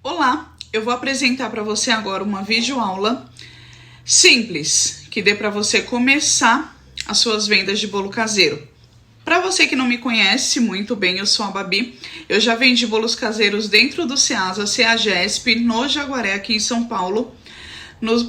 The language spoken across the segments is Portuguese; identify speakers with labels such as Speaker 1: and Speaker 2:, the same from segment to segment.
Speaker 1: Olá, eu vou apresentar para você agora uma videoaula simples, que dê para você começar as suas vendas de bolo caseiro. Para você que não me conhece muito bem, eu sou a Babi, eu já vendi bolos caseiros dentro do Ceasa, CEAGESP, no Jaguaré, aqui em São Paulo,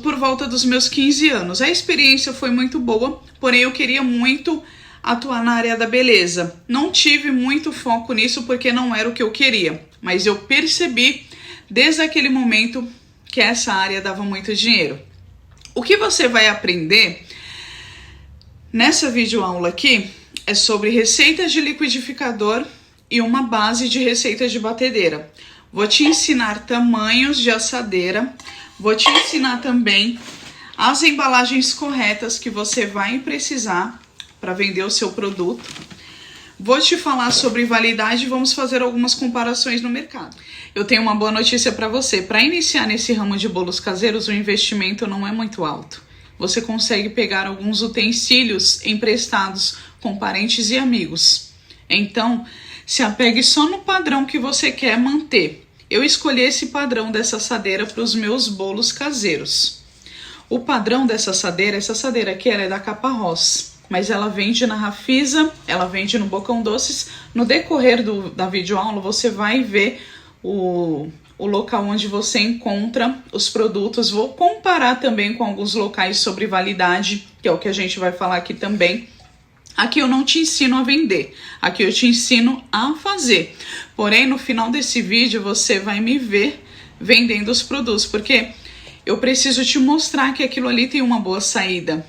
Speaker 1: por volta dos meus 15 anos. A experiência foi muito boa, porém eu queria muito atuar na área da beleza. Não tive muito foco nisso porque não era o que eu queria, mas eu percebi desde aquele momento que essa área dava muito dinheiro. O que você vai aprender nessa videoaula aqui é sobre receitas de liquidificador e uma base de receitas de batedeira. Vou te ensinar tamanhos de assadeira, vou te ensinar também as embalagens corretas que você vai precisar para vender o seu produto. Vou te falar sobre validade e vamos fazer algumas comparações no mercado. Eu tenho uma boa notícia para você. Para iniciar nesse ramo de bolos caseiros, o investimento não é muito alto. Você consegue pegar alguns utensílios emprestados com parentes e amigos. Então, se apegue só no padrão que você quer manter. Eu escolhi esse padrão dessa assadeira para os meus bolos caseiros. O padrão dessa assadeira, essa assadeira aqui, ela é da Caparrós, mas ela vende na Rafisa, ela vende no Bocão Doces. No decorrer da videoaula, você vai ver o local onde você encontra os produtos. Vou comparar também com alguns locais sobre validade, que é o que a gente vai falar aqui também. Aqui eu não te ensino a vender, aqui eu te ensino a fazer. Porém, no final desse vídeo, você vai me ver vendendo os produtos, porque eu preciso te mostrar que aquilo ali tem uma boa saída.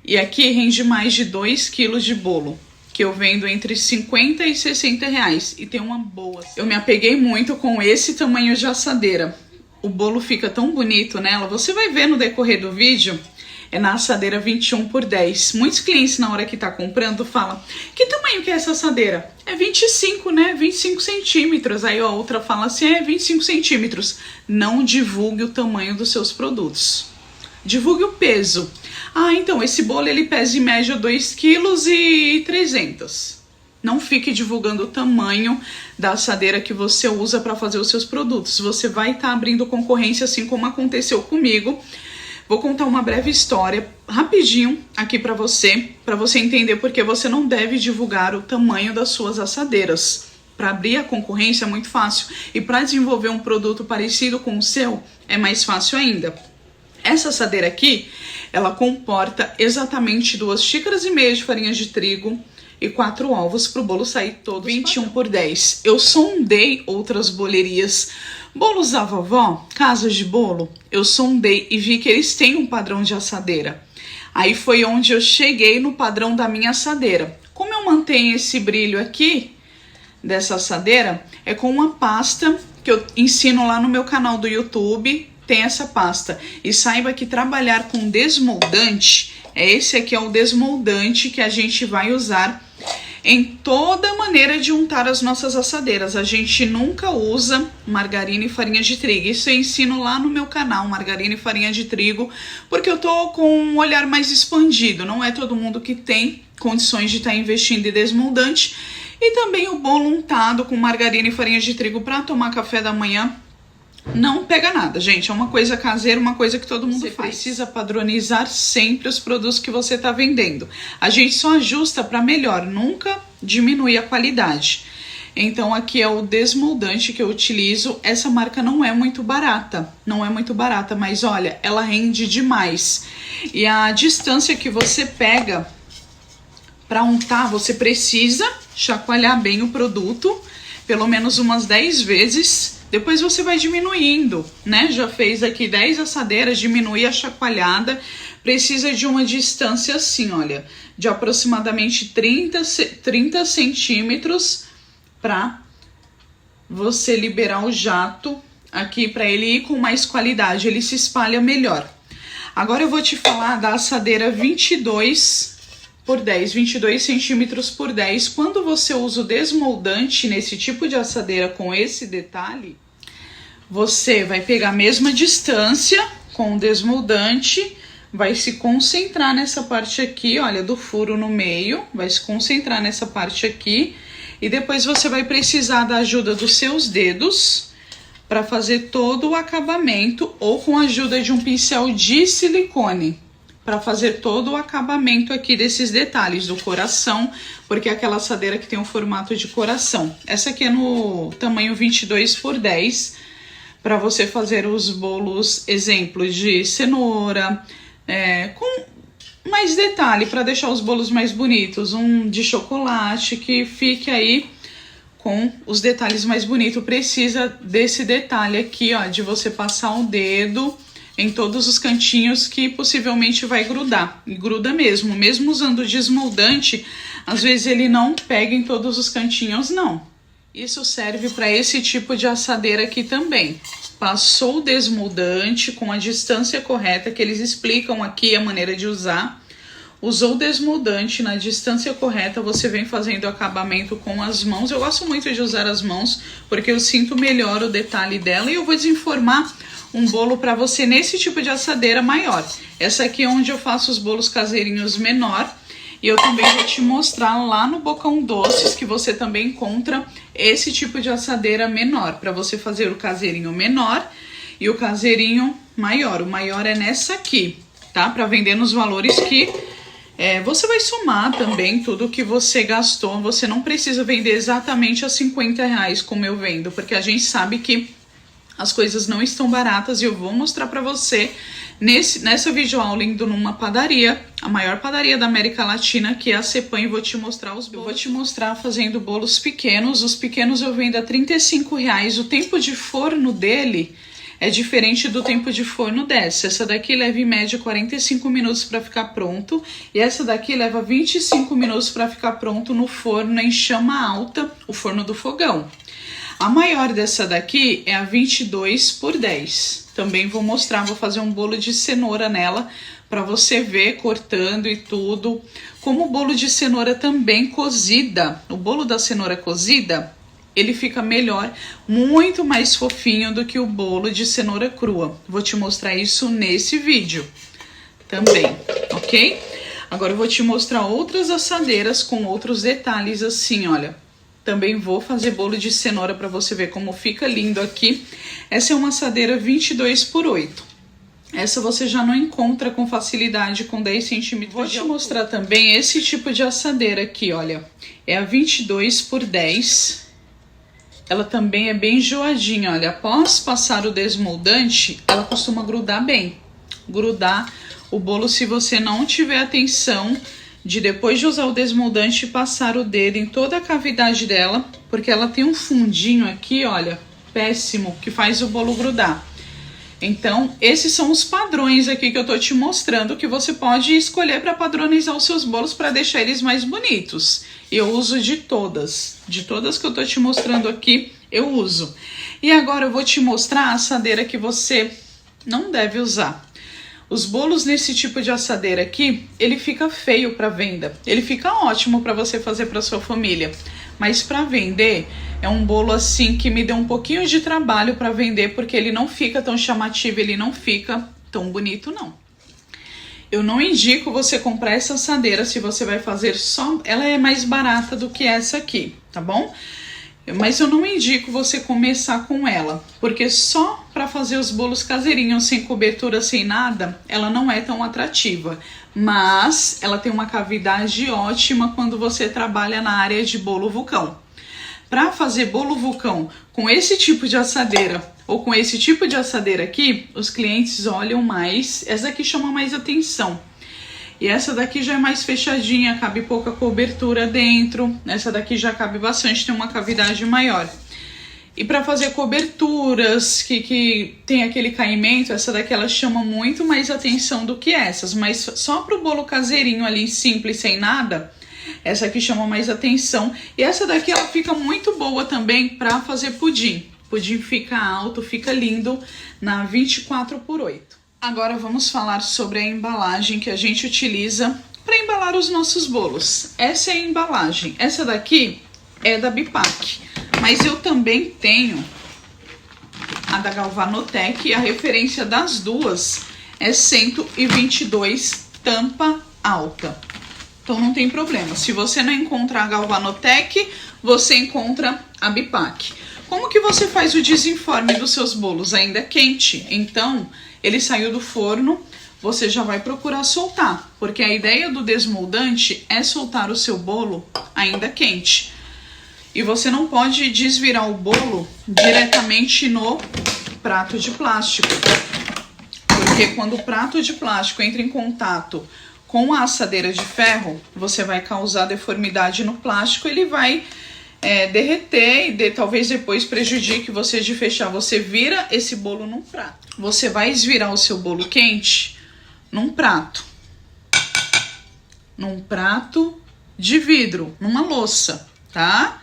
Speaker 1: E aqui rende mais de 2 quilos de bolo, que eu vendo entre 50 e 60 reais. E tem uma boa. Eu me apeguei muito com esse tamanho de assadeira. O bolo fica tão bonito nela. Você vai ver no decorrer do vídeo. É na assadeira 21 por 10. Muitos clientes na hora que tá comprando falam: que tamanho que é essa assadeira? É 25, né? 25 centímetros. Aí a outra fala assim: é 25 centímetros. Não divulgue o tamanho dos seus produtos. Divulgue o peso. Ah, então esse bolo ele pesa em média 2,3 kg. Não fique divulgando o tamanho da assadeira que você usa para fazer os seus produtos. Você vai estar abrindo concorrência, assim como aconteceu comigo. Vou contar uma breve história rapidinho aqui para você entender porque você não deve divulgar o tamanho das suas assadeiras. Para abrir a concorrência é muito fácil e para desenvolver um produto parecido com o seu é mais fácil ainda. Essa assadeira aqui, ela comporta exatamente 2,5 xícaras de farinha de trigo e 4 ovos para o bolo sair todo 21 por 10. Eu sondei outras bolerias, bolos da vovó, casas de bolo, eu sondei e vi que eles têm um padrão de assadeira. Aí foi onde eu cheguei no padrão da minha assadeira. Como eu mantenho esse brilho aqui dessa assadeira, é com uma pasta que eu ensino lá no meu canal do YouTube. Tem essa pasta. E saiba que trabalhar com desmoldante, esse aqui é o desmoldante que a gente vai usar em toda maneira de untar as nossas assadeiras. A gente nunca usa margarina e farinha de trigo. Isso eu ensino lá no meu canal, margarina e farinha de trigo, porque eu tô com um olhar mais expandido. Não é todo mundo que tem condições de estar investindo em desmoldante. E também o bolo untado com margarina e farinha de trigo para tomar café da manhã. Não pega nada, gente. É uma coisa caseira, uma coisa que todo mundo faz. Você precisa padronizar sempre os produtos que você está vendendo. A gente só ajusta para melhor, nunca diminuir a qualidade. Então aqui é o desmoldante que eu utilizo. Essa marca não é muito barata, mas olha, ela rende demais. E a distância que você pega para untar, você precisa chacoalhar bem o produto, pelo menos umas 10 vezes. Depois você vai diminuindo, né? Já fez aqui 10 assadeiras, diminui a chacoalhada. Precisa de uma distância assim, olha, de aproximadamente 30 centímetros para você liberar o jato aqui, para ele ir com mais qualidade, ele se espalha melhor. Agora eu vou te falar da assadeira 22 por 10, 22 centímetros por 10. Quando você usa o desmoldante nesse tipo de assadeira com esse detalhe, você vai pegar a mesma distância com o desmoldante, vai se concentrar nessa parte aqui, olha, do furo no meio, vai se concentrar nessa parte aqui, e depois você vai precisar da ajuda dos seus dedos para fazer todo o acabamento, ou com a ajuda de um pincel de silicone, para fazer todo o acabamento aqui desses detalhes do coração, porque é aquela assadeira que tem o formato de coração. Essa aqui é no tamanho 22x10, para você fazer os bolos, exemplos de cenoura, com mais detalhe, para deixar os bolos mais bonitos. Um de chocolate, que fique aí com os detalhes mais bonitos. Precisa desse detalhe aqui, ó, de você passar o dedo em todos os cantinhos, que possivelmente vai grudar. E gruda mesmo usando desmoldante, às vezes ele não pega em todos os cantinhos, não. Isso serve para esse tipo de assadeira aqui também. Passou o desmoldante com a distância correta, que eles explicam aqui a maneira de usar. Usou o desmoldante na distância correta, você vem fazendo o acabamento com as mãos. Eu gosto muito de usar as mãos, porque eu sinto melhor o detalhe dela. E eu vou desenformar um bolo para você nesse tipo de assadeira maior. Essa aqui é onde eu faço os bolos caseirinhos menor. E eu também vou te mostrar lá no Bocão Doces, que você também encontra esse tipo de assadeira menor, para você fazer o caseirinho menor e o caseirinho maior. O maior é nessa aqui, tá? Para vender nos valores que você vai somar também tudo que você gastou. Você não precisa vender exatamente a R$50 como eu vendo, porque a gente sabe que as coisas não estão baratas, e eu vou mostrar para você nessa videoaula indo numa padaria, a maior padaria da América Latina, que é a Cepan, e vou te mostrar os bolos. Eu vou te mostrar fazendo bolos pequenos. Os pequenos eu vendo a R$35. O tempo de forno dele é diferente do tempo de forno dessa. Essa daqui leva em média 45 minutos para ficar pronto, e essa daqui leva 25 minutos para ficar pronto no forno em chama alta, o forno do fogão. A maior dessa daqui é a 22x10. Também vou mostrar, vou fazer um bolo de cenoura nela, para você ver cortando e tudo. Como o bolo de cenoura também cozida, o bolo da cenoura cozida, ele fica melhor, muito mais fofinho do que o bolo de cenoura crua. Vou te mostrar isso nesse vídeo também, ok? Agora eu vou te mostrar outras assadeiras com outros detalhes assim, olha. Também vou fazer bolo de cenoura para você ver como fica lindo aqui. Essa é uma assadeira 22x8. Essa você já não encontra com facilidade com 10 centímetros. Vou te mostrar também esse tipo de assadeira aqui, olha. É a 22x10. Ela também é bem enjoadinha, olha. Após passar o desmoldante, ela costuma grudar bem. Grudar o bolo se você não tiver atenção de, depois de usar o desmoldante, passar o dedo em toda a cavidade dela, porque ela tem um fundinho aqui, olha, péssimo, que faz o bolo grudar. Então, esses são os padrões aqui que eu tô te mostrando, que você pode escolher para padronizar os seus bolos, para deixar eles mais bonitos. Eu uso de todas que eu tô te mostrando aqui, eu uso. E agora eu vou te mostrar a assadeira que você não deve usar. Os bolos nesse tipo de assadeira aqui, ele fica feio para venda. Ele fica ótimo para você fazer para sua família, mas para vender é um bolo assim que me deu um pouquinho de trabalho para vender, porque ele não fica tão chamativo, ele não fica tão bonito não. Eu não indico você comprar essa assadeira se você vai fazer só... Ela é mais barata do que essa aqui, tá bom? Mas eu não indico você começar com ela, porque só para fazer os bolos caseirinhos, sem cobertura, sem nada, ela não é tão atrativa. Mas ela tem uma cavidade ótima quando você trabalha na área de bolo vulcão. Para fazer bolo vulcão com esse tipo de assadeira ou com esse tipo de assadeira aqui, os clientes olham mais, essa aqui chama mais atenção. E essa daqui já é mais fechadinha, cabe pouca cobertura dentro. Essa daqui já cabe bastante, tem uma cavidade maior. E para fazer coberturas que tem aquele caimento, essa daqui ela chama muito mais atenção do que essas. Mas só para o bolo caseirinho ali, simples, sem nada, essa aqui chama mais atenção. E essa daqui ela fica muito boa também para fazer pudim. Pudim fica alto, fica lindo na 24x8. Agora vamos falar sobre a embalagem que a gente utiliza para embalar os nossos bolos. Essa é a embalagem. Essa daqui é da Bipac, mas eu também tenho a da Galvanotec, e a referência das duas é 122 tampa alta. Então não tem problema. Se você não encontrar a Galvanotec, você encontra a Bipac. Como que você faz o desenforme dos seus bolos? Ainda é quente, então ele saiu do forno, você já vai procurar soltar, porque a ideia do desmoldante é soltar o seu bolo ainda quente. E você não pode desvirar o bolo diretamente no prato de plástico, porque quando o prato de plástico entra em contato com a assadeira de ferro, você vai causar deformidade no plástico, ele vai derreter e talvez depois prejudique você de fechar. Você vira esse bolo num prato. Você vai esvirar o seu bolo quente num prato de vidro, numa louça, tá?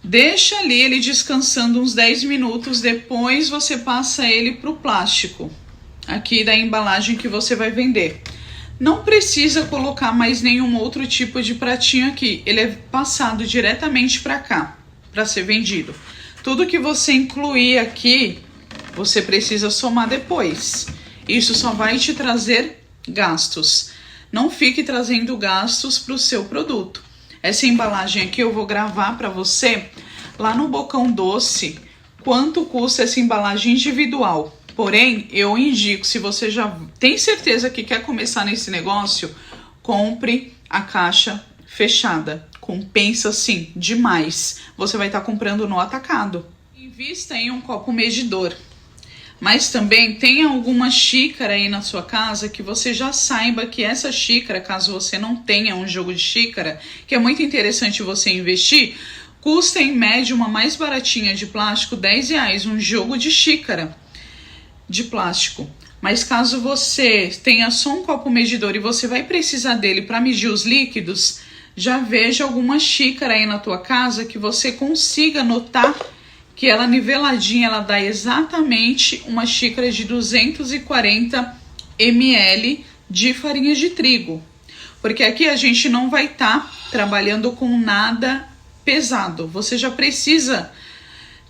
Speaker 1: Deixa ali ele descansando uns 10 minutos, depois você passa ele pro plástico, aqui da embalagem que você vai vender. Não precisa colocar mais nenhum outro tipo de pratinho aqui, ele é passado diretamente para cá, para ser vendido. Tudo que você incluir aqui, você precisa somar depois. Isso só vai te trazer gastos. Não fique trazendo gastos para o seu produto. Essa embalagem aqui eu vou gravar para você lá no Bocão Doce quanto custa essa embalagem individual. Porém, eu indico, se você já tem certeza que quer começar nesse negócio, compre a caixa fechada. Compensa sim, demais. Você vai estar comprando no atacado. Invista em um copo medidor. Mas também tem alguma xícara aí na sua casa que você já saiba que essa xícara, caso você não tenha um jogo de xícara, que é muito interessante você investir, custa em média uma mais baratinha de plástico, R$10, um jogo de xícara de plástico. Mas caso você tenha só um copo medidor e você vai precisar dele para medir os líquidos, já veja alguma xícara aí na tua casa que você consiga notar que ela niveladinha, ela dá exatamente uma xícara de 240 ml de farinha de trigo. Porque aqui a gente não vai estar trabalhando com nada pesado. Você já precisa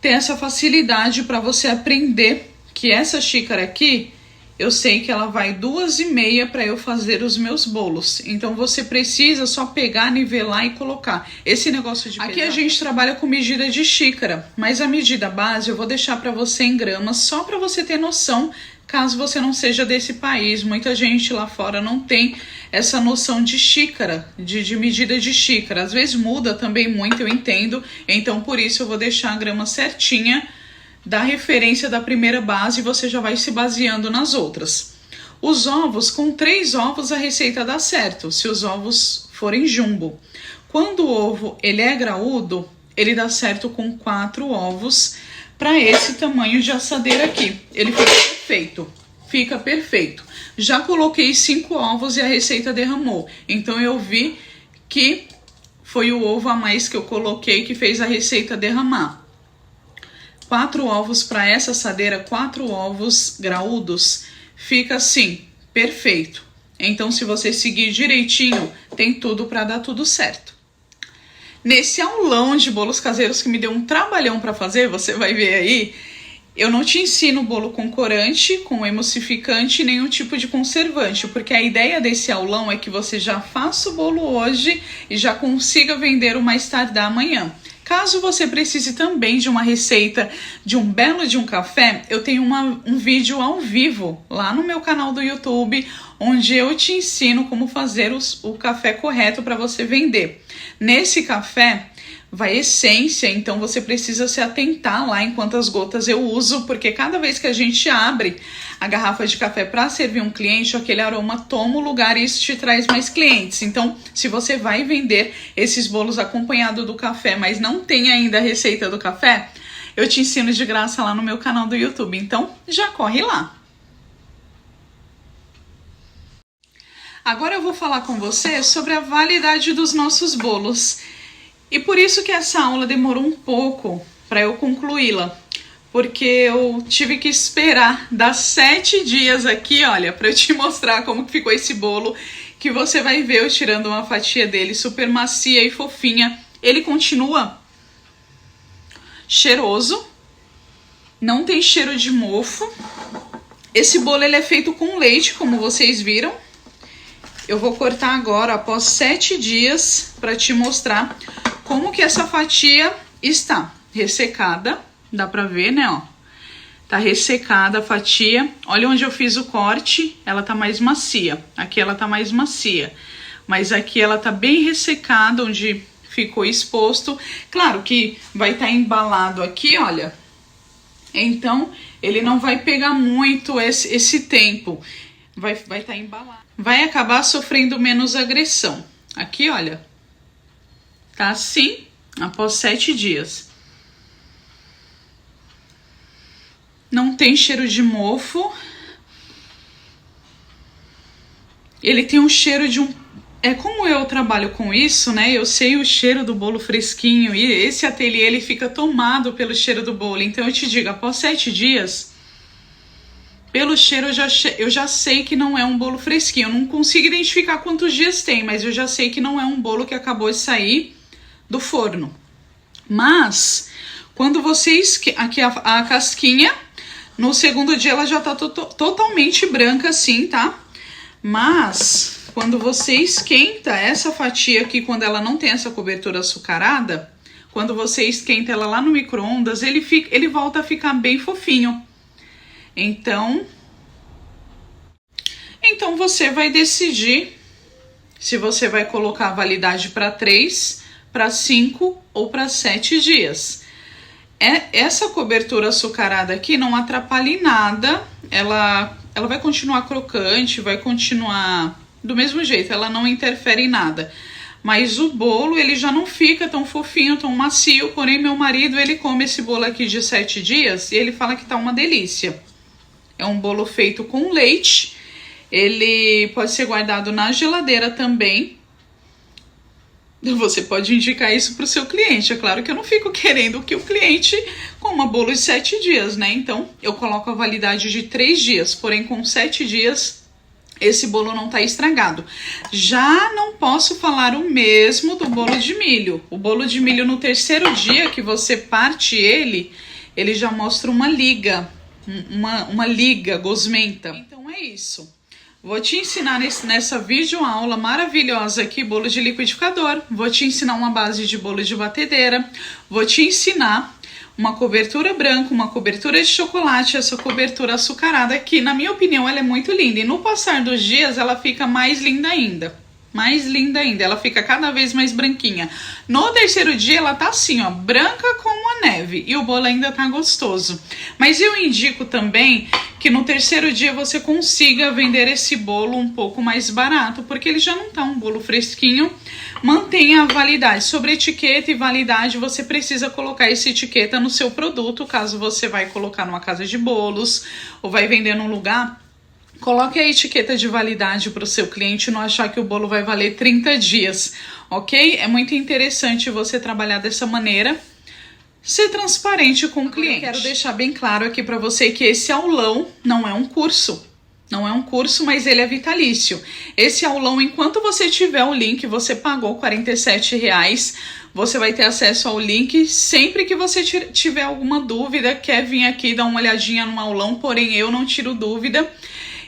Speaker 1: ter essa facilidade para você aprender que essa xícara aqui, eu sei que ela vai 2,5 para eu fazer os meus bolos. Então você precisa só pegar, nivelar e colocar. Esse negócio de pesar. Aqui a gente trabalha com medida de xícara, mas a medida base eu vou deixar para você em gramas, só para você ter noção, caso você não seja desse país. Muita gente lá fora não tem essa noção de xícara, de medida de xícara. Às vezes muda também muito, eu entendo. Então por isso eu vou deixar a grama certinha da referência da primeira base, você já vai se baseando nas outras. Os ovos, com 3 ovos a receita dá certo, se os ovos forem jumbo. Quando o ovo ele é graúdo, ele dá certo com 4 ovos para esse tamanho de assadeira aqui. Ele fica perfeito. Já coloquei 5 ovos e a receita derramou. Então eu vi que foi o ovo a mais que eu coloquei que fez a receita derramar. 4 ovos para essa assadeira, 4 ovos graúdos, fica assim, perfeito. Então, se você seguir direitinho, tem tudo para dar tudo certo. Nesse aulão de bolos caseiros que me deu um trabalhão para fazer, você vai ver aí, eu não te ensino bolo com corante, com emulsificante, nenhum tipo de conservante, porque a ideia desse aulão é que você já faça o bolo hoje e já consiga vender o mais tardar amanhã. Caso você precise também de uma receita de um belo de um café, eu tenho um vídeo ao vivo lá no meu canal do YouTube, onde eu te ensino como fazer o café correto para você vender. Nesse café vai essência, então você precisa se atentar lá em quantas gotas eu uso, porque cada vez que a gente abre a garrafa de café para servir um cliente, aquele aroma toma o lugar e isso te traz mais clientes. Então, se você vai vender esses bolos acompanhado do café, mas não tem ainda a receita do café, eu te ensino de graça lá no meu canal do YouTube. Então, já corre lá. Agora eu vou falar com você sobre a validade dos nossos bolos. E por isso que essa aula demorou um pouco para eu concluí-la, porque eu tive que esperar dar 7 dias aqui, olha, para eu te mostrar como que ficou esse bolo, que você vai ver eu tirando uma fatia dele super macia e fofinha. Ele continua cheiroso, não tem cheiro de mofo. Esse bolo ele é feito com leite, como vocês viram. Eu vou cortar agora após 7 dias para te mostrar como que essa fatia está. ressecada, dá pra ver, né, ó. Tá ressecada a fatia. Olha onde eu fiz o corte, ela tá mais macia. Aqui ela tá mais macia. Mas aqui ela tá bem ressecada, onde ficou exposto. Claro que vai estar embalado aqui, olha. Então, ele não vai pegar muito esse tempo. Vai estar embalado. Vai acabar sofrendo menos agressão. Aqui, olha. Tá assim, após 7 dias. Não tem cheiro de mofo. Ele tem um cheiro de um... como eu trabalho com isso, né? Eu sei o cheiro do bolo fresquinho. E esse ateliê, ele fica tomado pelo cheiro do bolo. Então, eu te digo, após 7 dias... Pelo cheiro, eu já sei que não é um bolo fresquinho. Eu não consigo identificar quantos dias tem, mas eu já sei que não é um bolo que acabou de sair do forno. Mas, quando vocês... Aqui a casquinha... No segundo dia ela já tá totalmente branca assim, tá? Mas, quando você esquenta essa fatia aqui, quando ela não tem essa cobertura açucarada, quando você esquenta ela lá no micro-ondas, ele volta a ficar bem fofinho. Então você vai decidir se você vai colocar a validade para 3, para 5 ou para 7 dias. Essa cobertura açucarada aqui não atrapalha em nada, ela vai continuar crocante, vai continuar do mesmo jeito, ela não interfere em nada. Mas o bolo, ele já não fica tão fofinho, tão macio, porém meu marido, ele come esse bolo aqui de 7 dias e ele fala que tá uma delícia. É um bolo feito com leite, ele pode ser guardado na geladeira também. Você pode indicar isso para o seu cliente. É claro que eu não fico querendo que o cliente coma bolo de 7 dias, né? Então, eu coloco a validade de 3 dias. Porém, com 7 dias, esse bolo não tá estragado. Já não posso falar o mesmo do bolo de milho. O bolo de milho, no terceiro dia que você parte ele já mostra uma liga. Uma liga gosmenta. Então, é isso. Vou te ensinar nessa videoaula maravilhosa aqui, bolo de liquidificador. Vou te ensinar uma base de bolo de batedeira. Vou te ensinar uma cobertura branca, uma cobertura de chocolate, essa cobertura açucarada aqui. Na minha opinião, ela é muito linda. E no passar dos dias, ela fica mais linda ainda. Mais linda ainda. Ela fica cada vez mais branquinha. No terceiro dia, ela tá assim, ó, branca como a neve. E o bolo ainda tá gostoso. Mas eu indico também que no terceiro dia você consiga vender esse bolo um pouco mais barato, porque ele já não tá um bolo fresquinho. Mantenha a validade. Sobre etiqueta e validade, você precisa colocar essa etiqueta no seu produto, caso você vai colocar numa casa de bolos ou vai vender num lugar. Coloque a etiqueta de validade para o seu cliente não achar que o bolo vai valer 30 dias, ok? É muito interessante você trabalhar dessa maneira. Ser transparente com o cliente. Eu quero deixar bem claro aqui para você que esse aulão não é um curso. Não é um curso, mas ele é vitalício. Esse aulão, enquanto você tiver o link, você pagou R$ 47,00, você vai ter acesso ao link. Sempre que você tiver alguma dúvida, quer vir aqui dar uma olhadinha no aulão, porém eu não tiro dúvida.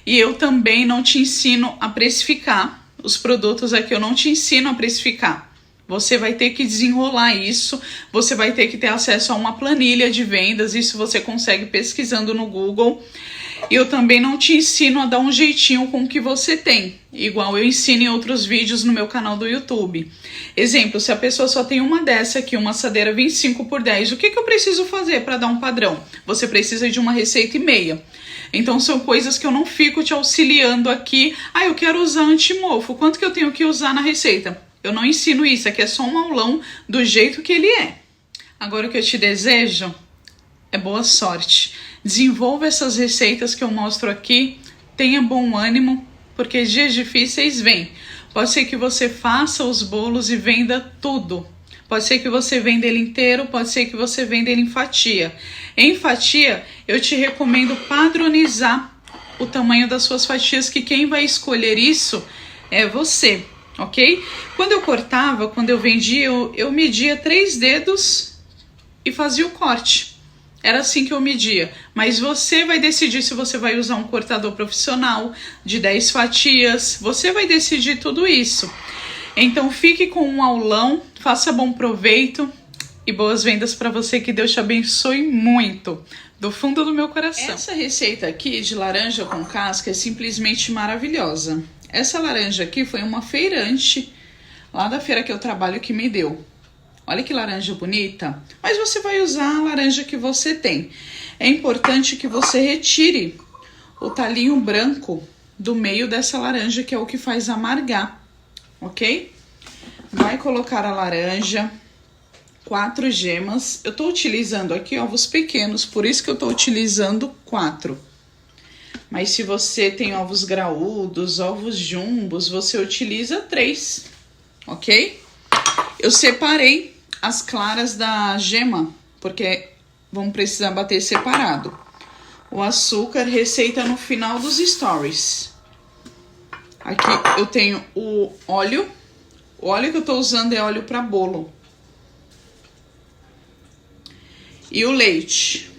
Speaker 1: E eu também não te ensino a precificar. Os produtos aqui eu não te ensino a precificar. Você vai ter que desenrolar isso, você vai ter que ter acesso a uma planilha de vendas, isso você consegue pesquisando no Google. Eu também não te ensino a dar um jeitinho com o que você tem, igual eu ensino em outros vídeos no meu canal do YouTube. Exemplo, se a pessoa só tem uma dessa aqui, uma assadeira 25x10, o que eu preciso fazer para dar um padrão? Você precisa de uma receita e meia. Então são coisas que eu não fico te auxiliando aqui. Ah, eu quero usar anti-mofo, quanto que eu tenho que usar na receita? Eu não ensino isso, aqui é só um aulão do jeito que ele é. Agora o que eu te desejo é boa sorte. Desenvolva essas receitas que eu mostro aqui, tenha bom ânimo, porque dias difíceis vêm. Pode ser que você faça os bolos e venda tudo. Pode ser que você venda ele inteiro, pode ser que você venda ele em fatia. Em fatia, eu te recomendo padronizar o tamanho das suas fatias, que quem vai escolher isso é você, ok? Quando eu cortava, quando eu vendia, eu media 3 dedos e fazia o corte. Era assim que eu media. Mas você vai decidir se você vai usar um cortador profissional de 10 fatias. Você vai decidir tudo isso. Então fique com um aulão, faça bom proveito. e boas vendas para você, que Deus te abençoe muito, do fundo do meu coração. Essa receita aqui de laranja com casca é simplesmente maravilhosa. Essa laranja aqui foi uma feirante lá da feira que eu trabalho que me deu. Olha que laranja bonita, mas você vai usar a laranja que você tem. É importante que você retire o talinho branco do meio dessa laranja, que é o que faz amargar, ok? Vai colocar a laranja, 4 gemas. Eu tô utilizando aqui ovos pequenos, por isso que eu tô utilizando 4. Mas se você tem ovos graúdos, ovos jumbos, você utiliza 3, ok? Eu separei as claras da gema, porque vamos precisar bater separado. O açúcar, receita no final dos stories. Aqui eu tenho o óleo. O óleo que eu tô usando é óleo para bolo. E o leite.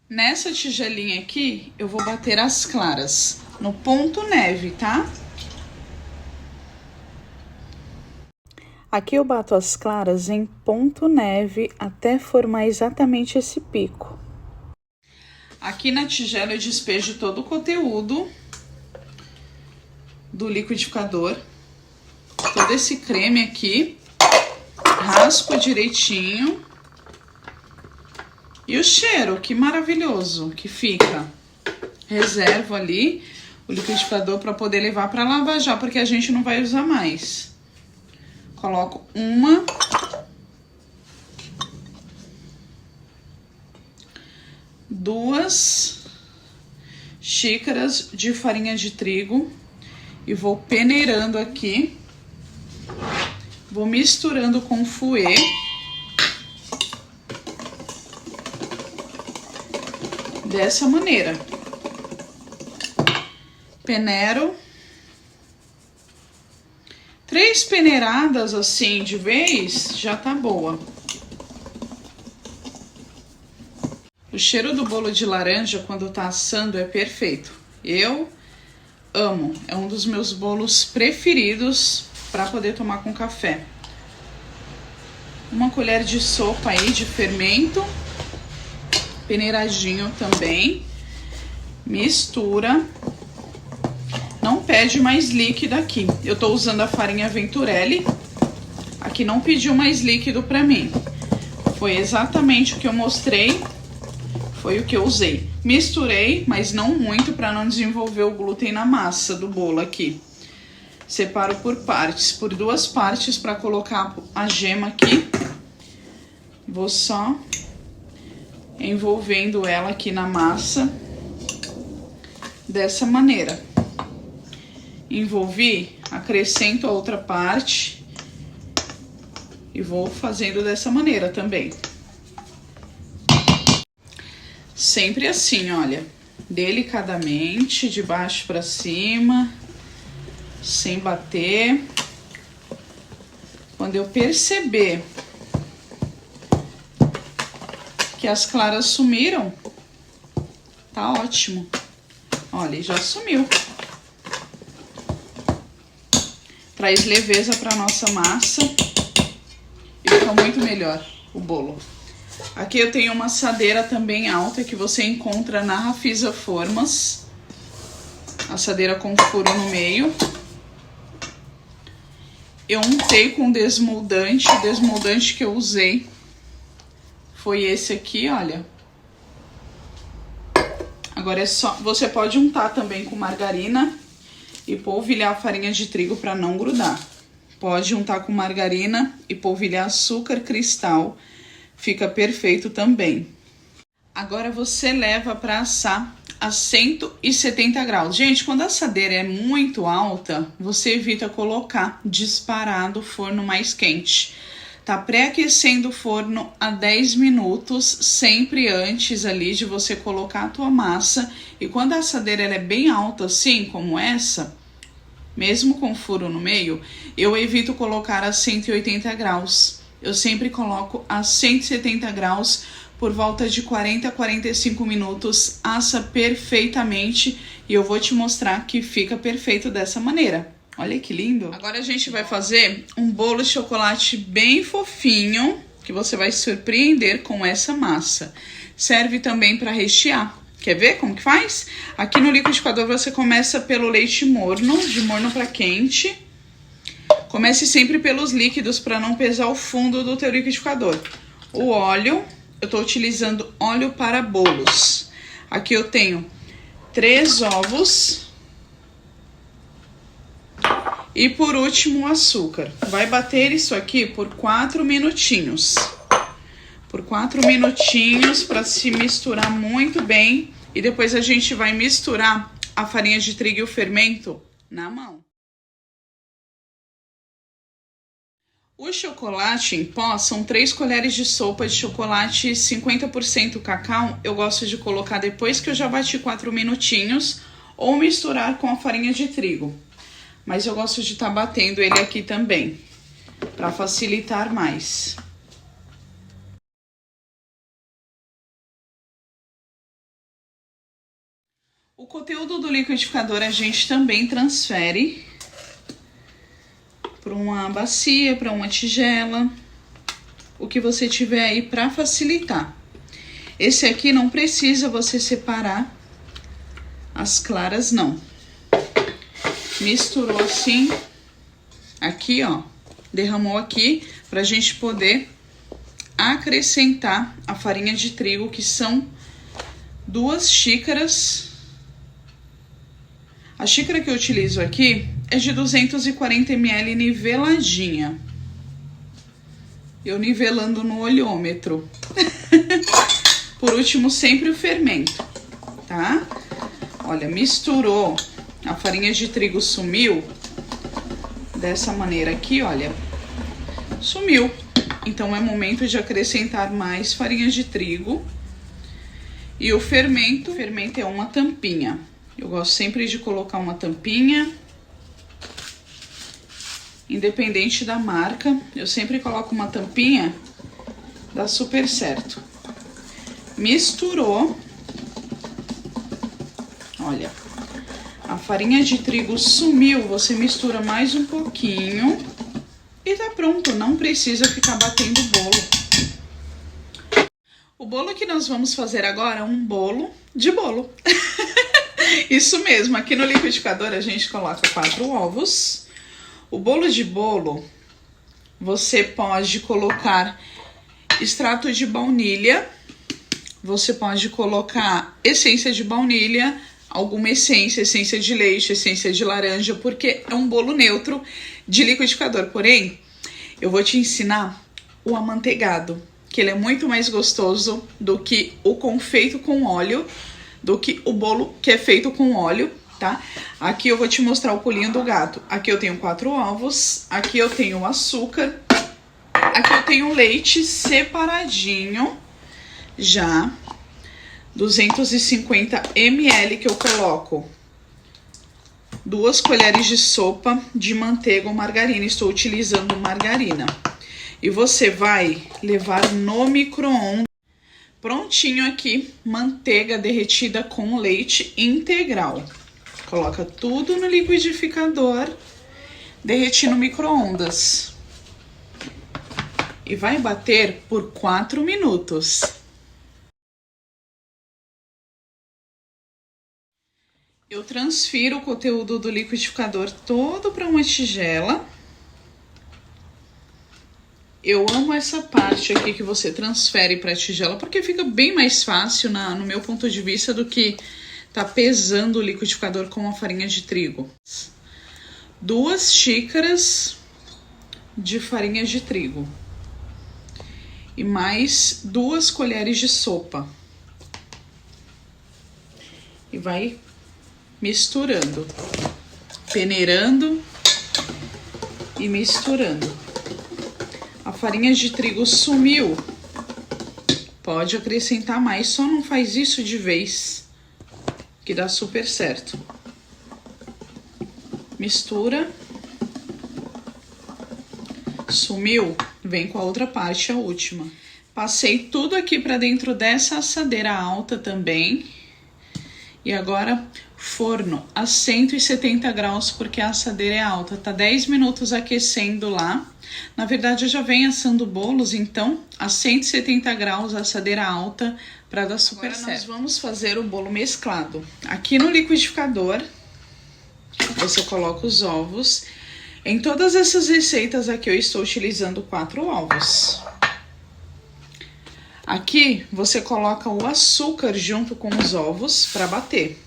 Speaker 1: Nessa tigelinha aqui, eu vou bater as claras no ponto neve, tá? Aqui eu bato as claras em ponto neve até formar exatamente esse pico. Aqui na tigela eu despejo todo o conteúdo do liquidificador, todo esse creme aqui, raspo direitinho. E o cheiro, que maravilhoso que fica. Reservo ali o liquidificador para poder levar para lavar já, porque a gente não vai usar mais. Coloco 2 xícaras de farinha de trigo e vou peneirando aqui. Vou misturando com fouet. Dessa maneira. Peneiro. 3 peneiradas assim de vez já tá boa. O cheiro do bolo de laranja quando tá assando é perfeito. Eu amo, é um dos meus bolos preferidos para poder tomar com café. 1 colher de sopa aí de fermento, peneiradinho também. Mistura. Não pede mais líquido aqui. Eu tô usando a farinha Venturelli. Aqui não pediu mais líquido pra mim. Foi exatamente o que eu mostrei. Foi o que eu usei. Misturei, mas não muito, pra não desenvolver o glúten na massa do bolo aqui. Separo por partes, por 2 partes pra colocar a gema aqui. Vou só envolvendo ela aqui na massa. Dessa maneira. Envolvi, acrescento a outra parte e vou fazendo dessa maneira também. Sempre assim, olha, delicadamente, de baixo para cima, sem bater. Quando eu perceber que as claras sumiram, tá ótimo. Olha, já sumiu. Traz leveza para nossa massa e fica muito melhor o bolo. Aqui eu tenho uma assadeira também alta que você encontra na Rafisa Formas. Assadeira com furo no meio. Eu untei com desmoldante. O desmoldante que eu usei foi esse aqui, olha. Agora é só... Você pode untar também com margarina e polvilhar a farinha de trigo para não grudar. Pode untar com margarina e polvilhar açúcar cristal. Fica perfeito também. Agora você leva para assar a 170 graus. Gente, quando a assadeira é muito alta, você evita colocar disparado o forno mais quente. Tá pré-aquecendo o forno a 10 minutos, sempre antes ali de você colocar a tua massa. E quando a assadeira ela é bem alta assim, como essa, mesmo com furo no meio, eu evito colocar a 180 graus. Eu sempre coloco a 170 graus por volta de 40 a 45 minutos, assa perfeitamente e eu vou te mostrar que fica perfeito dessa maneira, Olha que lindo. Agora a gente vai fazer um bolo de chocolate bem fofinho, que você vai se surpreender com essa massa. Serve também para rechear. Quer ver como que faz? Aqui no liquidificador você começa pelo leite morno, de morno para quente. Comece sempre pelos líquidos para não pesar o fundo do teu liquidificador. O óleo, eu tô utilizando óleo para bolos. Aqui eu tenho 3 ovos. E por último o açúcar. Vai bater isso aqui por 4 minutinhos. Por 4 minutinhos para se misturar muito bem. E depois a gente vai misturar a farinha de trigo e o fermento na mão. O chocolate em pó são 3 colheres de sopa de chocolate 50% cacau. Eu gosto de colocar depois que eu já bati 4 minutinhos ou misturar com a farinha de trigo. Mas eu gosto de estar batendo ele aqui também, para facilitar mais. O conteúdo do liquidificador a gente também transfere para uma bacia, para uma tigela, o que você tiver aí para facilitar. Esse aqui não precisa você separar as claras, não. Misturou assim, aqui ó, derramou aqui pra gente poder acrescentar a farinha de trigo, que são 2 xícaras. A xícara que eu utilizo aqui é de 240 ml niveladinha. Eu nivelando no olhômetro. Por último, sempre o fermento, tá? Olha, misturou. A farinha de trigo sumiu, dessa maneira aqui, olha, sumiu. Então é momento de acrescentar mais farinha de trigo. E o fermento é uma tampinha. Eu gosto sempre de colocar uma tampinha. Independente da marca, eu sempre coloco uma tampinha, dá super certo. Misturou. Olha. A farinha de trigo sumiu, você mistura mais um pouquinho e tá pronto, não precisa ficar batendo o bolo. O bolo que nós vamos fazer agora é um bolo de bolo. Isso mesmo, aqui no liquidificador a gente coloca 4 ovos. O bolo de bolo, você pode colocar extrato de baunilha, você pode colocar essência de baunilha, alguma essência de leite, essência de laranja, porque é um bolo neutro de liquidificador. Porém, eu vou te ensinar o amanteigado, que ele é muito mais gostoso do que o confeito com óleo, do que o bolo que é feito com óleo, tá? Aqui eu vou te mostrar o pulinho do gato. Aqui eu tenho 4 ovos, aqui eu tenho açúcar, aqui eu tenho leite separadinho, já 250 ml que eu coloco 2 colheres de sopa de manteiga ou margarina. Estou utilizando margarina. E você vai levar no micro-ondas. Prontinho aqui, manteiga derretida com leite integral. Coloca tudo no liquidificador, derreti no micro-ondas. E vai bater por 4 minutos. Eu transfiro o conteúdo do liquidificador todo para uma tigela. Eu amo essa parte aqui que você transfere para a tigela, porque fica bem mais fácil, no meu ponto de vista, do que tá pesando o liquidificador com a farinha de trigo. 2 xícaras de farinha de trigo. E mais 2 colheres de sopa. E vai misturando, peneirando e misturando. A farinha de trigo sumiu, pode acrescentar mais, só não faz isso de vez, que dá super certo. Mistura, sumiu, vem com a outra parte, a última. Passei tudo aqui para dentro dessa assadeira alta também. E agora, forno a 170 graus, porque a assadeira é alta. Tá 10 minutos aquecendo lá. Na verdade, eu já venho assando bolos, então, a 170 graus, a assadeira alta, para dar super certo. Agora nós vamos fazer o bolo mesclado. Aqui no liquidificador, você coloca os ovos. Em todas essas receitas aqui, eu estou utilizando 4 ovos. Aqui, você coloca o açúcar junto com os ovos para bater.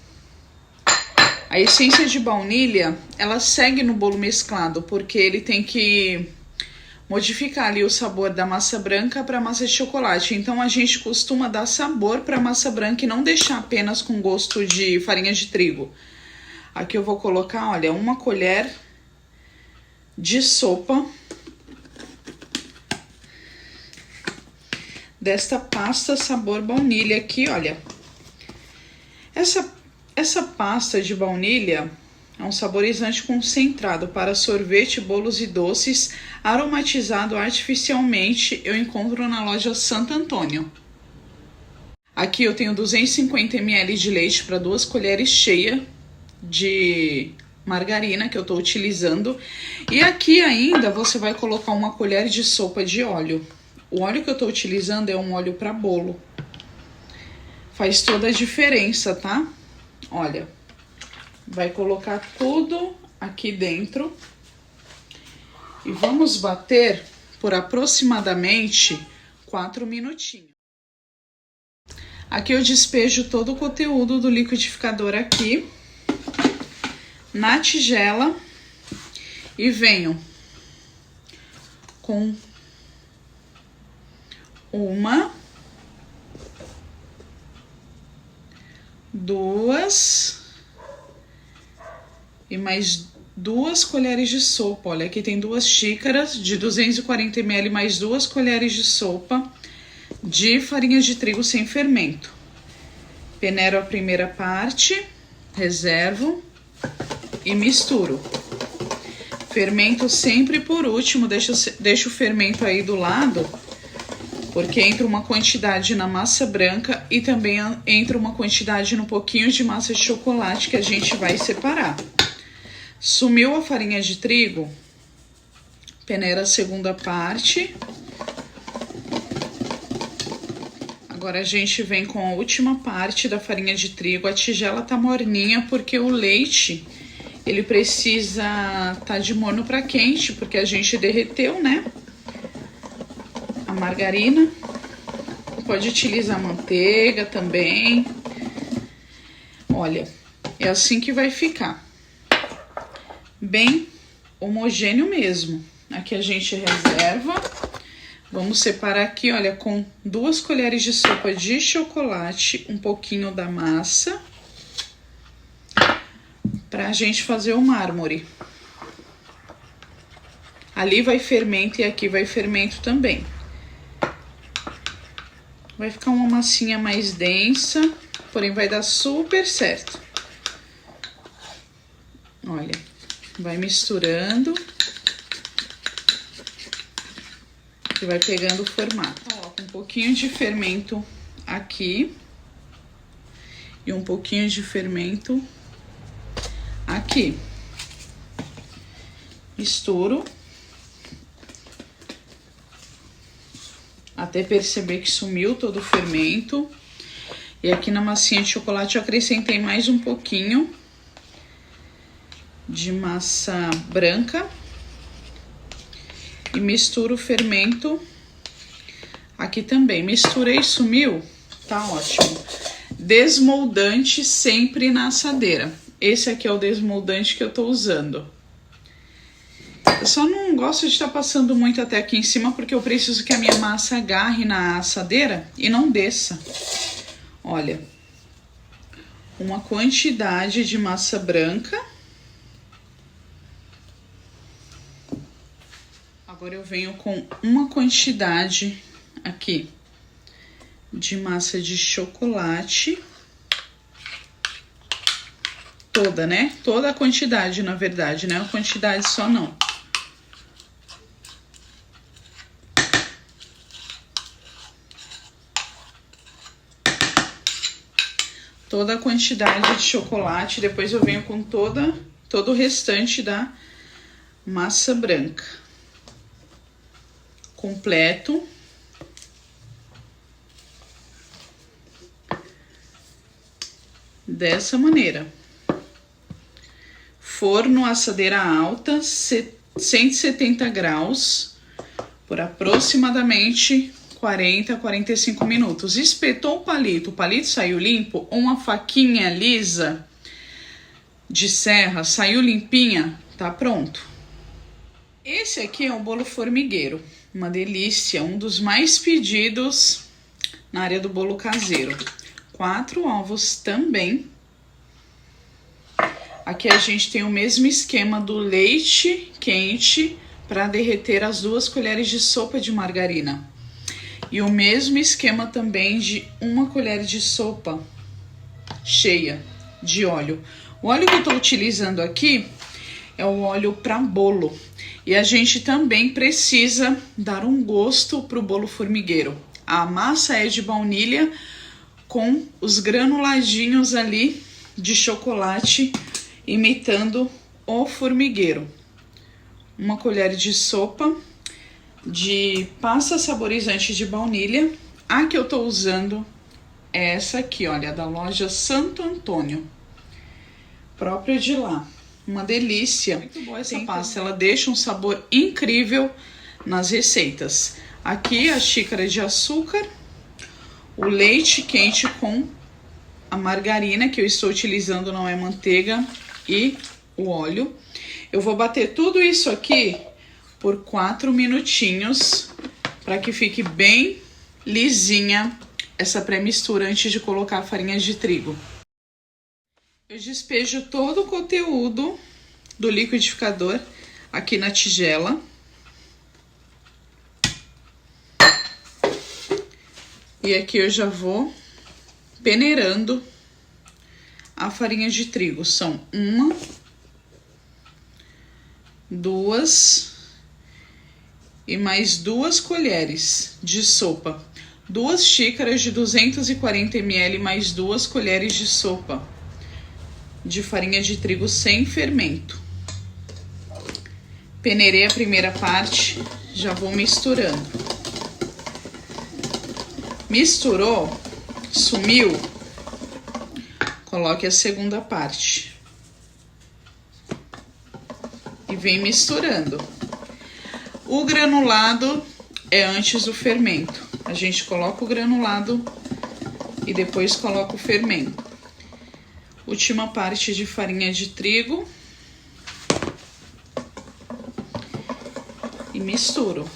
Speaker 1: A essência de baunilha, ela segue no bolo mesclado, porque ele tem que modificar ali o sabor da massa branca para massa de chocolate. Então, a gente costuma dar sabor para massa branca e não deixar apenas com gosto de farinha de trigo. Aqui eu vou colocar, olha, 1 colher de sopa desta pasta sabor baunilha aqui, olha. Essa pasta de baunilha é um saborizante concentrado para sorvete, bolos e doces, aromatizado artificialmente. Eu encontro na loja Santo Antônio. Aqui eu tenho 250 ml de leite para 2 colheres cheias de margarina que eu tô utilizando. E aqui ainda você vai colocar 1 colher de sopa de óleo. O óleo que eu tô utilizando é um óleo para bolo. Faz toda a diferença, tá? Olha, vai colocar tudo aqui dentro. E vamos bater por aproximadamente 4 minutinhos. Aqui eu despejo todo o conteúdo do liquidificador aqui na tigela e venho com 1, 2 e mais 2 colheres de sopa. Olha, aqui tem 2 xícaras de 240 ml mais 2 colheres de sopa de farinha de trigo sem fermento. Peneiro a primeira parte, reservo e misturo. Fermento sempre por último, deixa o fermento aí do lado, porque entra uma quantidade na massa branca e também entra uma quantidade no pouquinho de massa de chocolate que a gente vai separar. Sumiu a farinha de trigo, peneira a segunda parte. Agora a gente vem com a última parte da farinha de trigo. A tigela tá morninha porque o leite, ele precisa tá de morno para quente, porque a gente derreteu, né? A margarina. Pode utilizar manteiga também. Olha, é assim que vai ficar. Bem homogêneo mesmo. Aqui a gente reserva. Vamos separar aqui, olha, com 2 colheres de sopa de chocolate, um pouquinho da massa, pra gente fazer o mármore. Ali vai fermento e aqui vai fermento também. Vai ficar uma massinha mais densa, porém vai dar super certo. Olha, vai misturando e vai pegando o formato. Coloca um pouquinho de fermento aqui e um pouquinho de fermento aqui. Misturo até perceber que sumiu todo o fermento. E aqui na massinha de chocolate eu acrescentei mais um pouquinho de massa branca e misturo o fermento aqui também. Misturei, sumiu, tá ótimo. Desmoldante sempre na assadeira. Esse aqui é o desmoldante que eu tô usando. Eu só não gosto de estar passando muito até aqui em cima, porque eu preciso que a minha massa agarre na assadeira e não desça. Olha, uma quantidade de massa branca. Agora eu venho com uma quantidade aqui de massa de chocolate. Toda, né? Toda a quantidade, na verdade, não é uma quantidade só não. toda a quantidade de chocolate, depois eu venho com todo o restante da massa branca. Completo. Dessa maneira. Forno, assadeira alta, 170 graus, por aproximadamente 40 a 45 minutos. Espetou o palito saiu limpo, uma faquinha lisa de serra saiu limpinha, tá pronto. Esse aqui é o bolo formigueiro, uma delícia, um dos mais pedidos na área do bolo caseiro. 4 ovos também. Aqui a gente tem o mesmo esquema do leite quente para derreter as 2 colheres de sopa de margarina. E o mesmo esquema também de 1 colher de sopa cheia de óleo. O óleo que eu tô utilizando aqui é o óleo para bolo. E a gente também precisa dar um gosto pro bolo formigueiro. A massa é de baunilha com os granuladinhos ali de chocolate imitando o formigueiro. 1 colher de sopa de pasta saborizante de baunilha. A que eu tô usando é essa aqui, olha, da loja Santo Antônio, própria de lá. Uma delícia. Muito boa essa pasta, ela deixa um sabor incrível nas receitas. Aqui a xícara de açúcar, o leite quente com a margarina que eu estou utilizando, não é manteiga, e o óleo. Eu vou bater tudo isso aqui por 4 minutinhos para que fique bem lisinha essa pré-mistura antes de colocar a farinha de trigo. Eu despejo todo o conteúdo do liquidificador aqui na tigela. E aqui eu já vou peneirando a farinha de trigo. São 1, 2 e mais 2 colheres de sopa. 2 xícaras de 240 ml mais 2 colheres de sopa de farinha de trigo sem fermento. Peneirei a primeira parte, já vou misturando. Misturou, sumiu, coloque a segunda parte. E vem misturando. O granulado é antes do fermento. A gente coloca o granulado e depois coloca o fermento. Última parte de farinha de trigo. E misturo.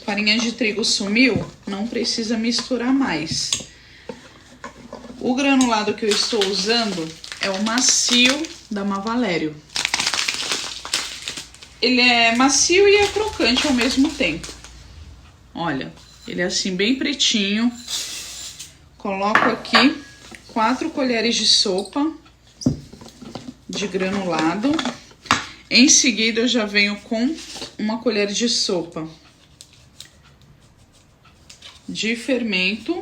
Speaker 1: Farinha de trigo sumiu, não precisa misturar mais. O granulado que eu estou usando é o macio da Mavalério. Ele é macio e é crocante ao mesmo tempo. Olha, ele é assim bem pretinho. Coloco aqui 4 colheres de sopa de granulado. Em seguida eu já venho com 1 colher de sopa de fermento.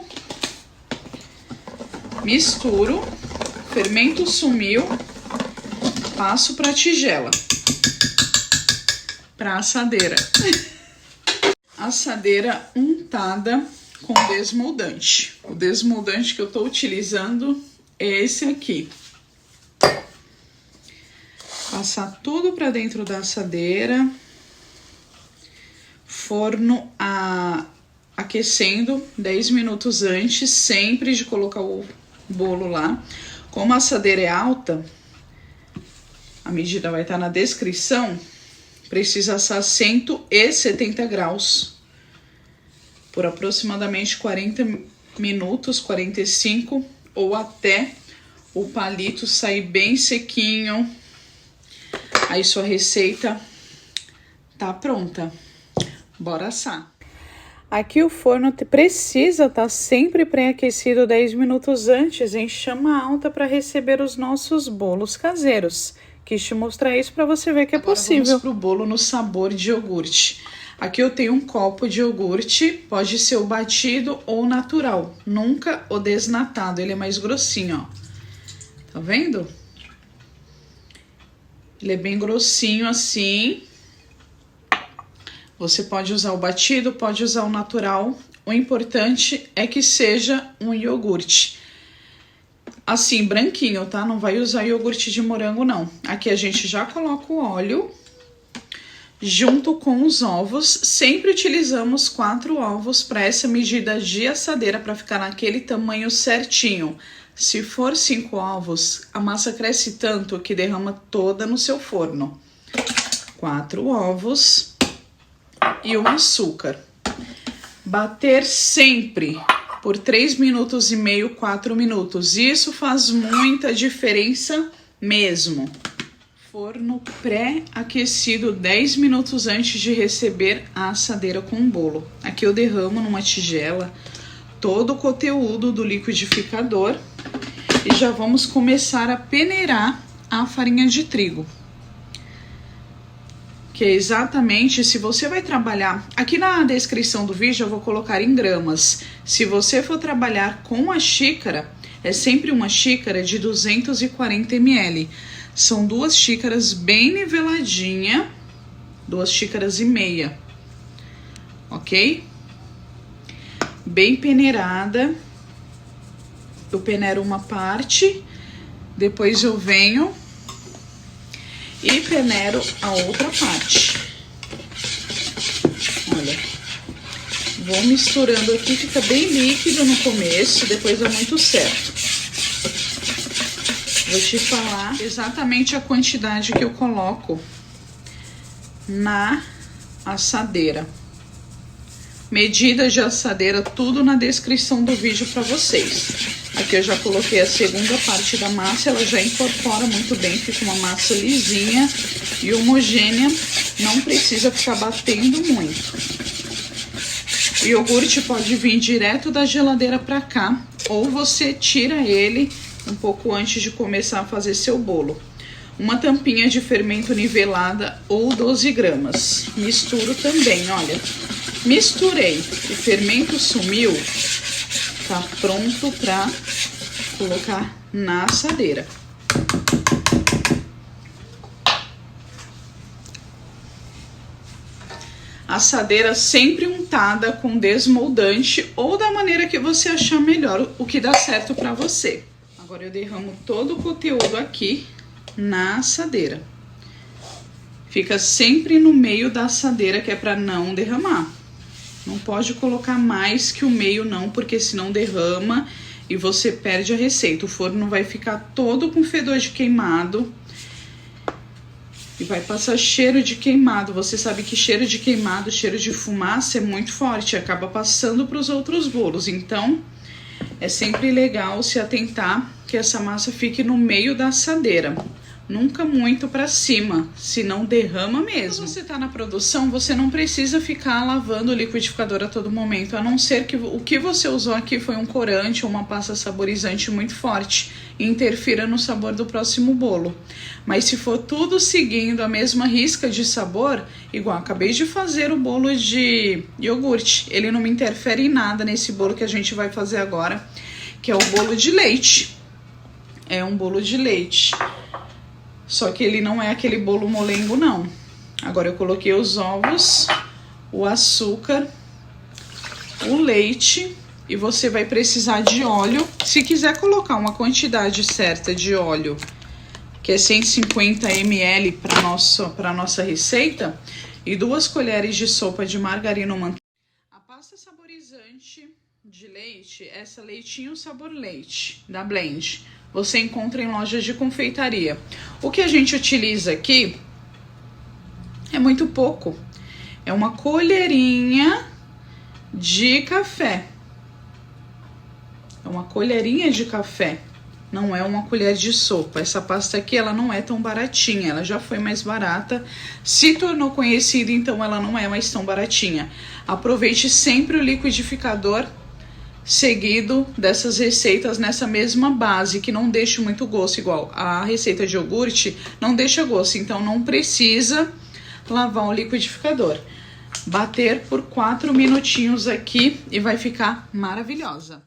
Speaker 1: Misturo. Fermento sumiu. Passo para tigela. Para assadeira. Assadeira untada com desmoldante. O desmoldante que eu tô utilizando é esse aqui. Passar tudo para dentro da assadeira. Forno aquecendo 10 minutos antes, sempre de colocar o bolo lá. Como a assadeira é alta, a medida vai estar na descrição, precisa assar 170 graus por aproximadamente 40 minutos, 45, ou até o palito sair bem sequinho. Aí sua receita tá pronta. Bora assar. Aqui o forno precisa estar sempre pré-aquecido 10 minutos antes em chama alta para receber os nossos bolos caseiros, quis te mostrar isso para você ver que é possível. Vamos pro bolo no sabor de iogurte. Aqui eu tenho um copo de iogurte, pode ser o batido ou natural, nunca o desnatado, ele é mais grossinho, ó. Tá vendo? Ele é bem grossinho assim. Você pode usar o batido, pode usar o natural. O importante é que seja um iogurte. Assim, branquinho, tá? Não vai usar iogurte de morango, não. Aqui a gente já coloca o óleo junto com os ovos. Sempre utilizamos 4 ovos para essa medida de assadeira, para ficar naquele tamanho certinho. Se for 5 ovos, a massa cresce tanto que derrama toda no seu forno. 4 ovos e o açúcar. Bater sempre por 3 minutos e meio, 4 minutos. Isso faz muita diferença mesmo. Forno pré-aquecido 10 minutos antes de receber a assadeira com o bolo. Aqui eu derramo numa tigela todo o conteúdo do liquidificador e já vamos começar a peneirar a farinha de trigo. Que é exatamente, se você vai trabalhar, aqui na descrição do vídeo eu vou colocar em gramas. Se você for trabalhar com a xícara, é sempre uma xícara de 240 ml. São 2 xícaras bem niveladinha, 2 xícaras e meia, ok? Bem peneirada. Eu peneiro uma parte, depois eu venho e peneiro a outra parte. Olha, vou misturando aqui, fica bem líquido no começo, depois dá muito certo. Vou te falar exatamente a quantidade que eu coloco na assadeira. Medidas de assadeira, tudo na descrição do vídeo para vocês. Aqui eu já coloquei a segunda parte da massa, ela já incorpora muito bem, fica uma massa lisinha e homogênea, não precisa ficar batendo muito. O iogurte pode vir direto da geladeira para cá, ou você tira ele um pouco antes de começar a fazer seu bolo. Uma tampinha de fermento nivelada ou 12 gramas. Misturo também, olha. Misturei, o fermento sumiu, tá pronto para colocar na assadeira. Assadeira sempre untada com desmoldante ou da maneira que você achar melhor, o que dá certo para você. Agora eu derramo todo o conteúdo aqui na assadeira. Fica sempre no meio da assadeira, que é para não derramar. Não pode colocar mais que o meio não, porque senão derrama e você perde a receita. O forno vai ficar todo com fedor de queimado e vai passar cheiro de queimado. Você sabe que cheiro de queimado, cheiro de fumaça é muito forte, acaba passando para os outros bolos. Então, é sempre legal se atentar que essa massa fique no meio da assadeira. Nunca muito para cima, senão derrama mesmo. Quando você tá na produção, você não precisa ficar lavando o liquidificador a todo momento, a não ser que o que você usou aqui foi um corante ou uma pasta saborizante muito forte e interfira no sabor do próximo bolo. Mas se for tudo seguindo a mesma risca de sabor, igual acabei de fazer o bolo de iogurte, ele não me interfere em nada nesse bolo que a gente vai fazer agora, que é o bolo de leite. É um bolo de leite. Só que ele não é aquele bolo molengo, não. Agora eu coloquei os ovos, o açúcar, o leite e você vai precisar de óleo. Se quiser colocar uma quantidade certa de óleo, que é 150 ml para nossa receita, e 2 colheres de sopa de margarina ou manteiga. A pasta saborizante de leite, essa Leitinho Sabor Leite, da Blend, você encontra em lojas de confeitaria. O que a gente utiliza aqui é muito pouco. É uma colherinha de café. É uma colherinha de café. Não é uma colher de sopa. Essa pasta aqui, ela não é tão baratinha. Ela já foi mais barata. Se tornou conhecida, então ela não é mais tão baratinha. Aproveite sempre o liquidificador seguido dessas receitas nessa mesma base, que não deixa muito gosto, igual a receita de iogurte não deixa gosto, então não precisa lavar o liquidificador. Bater por 4 minutinhos aqui e vai ficar maravilhosa.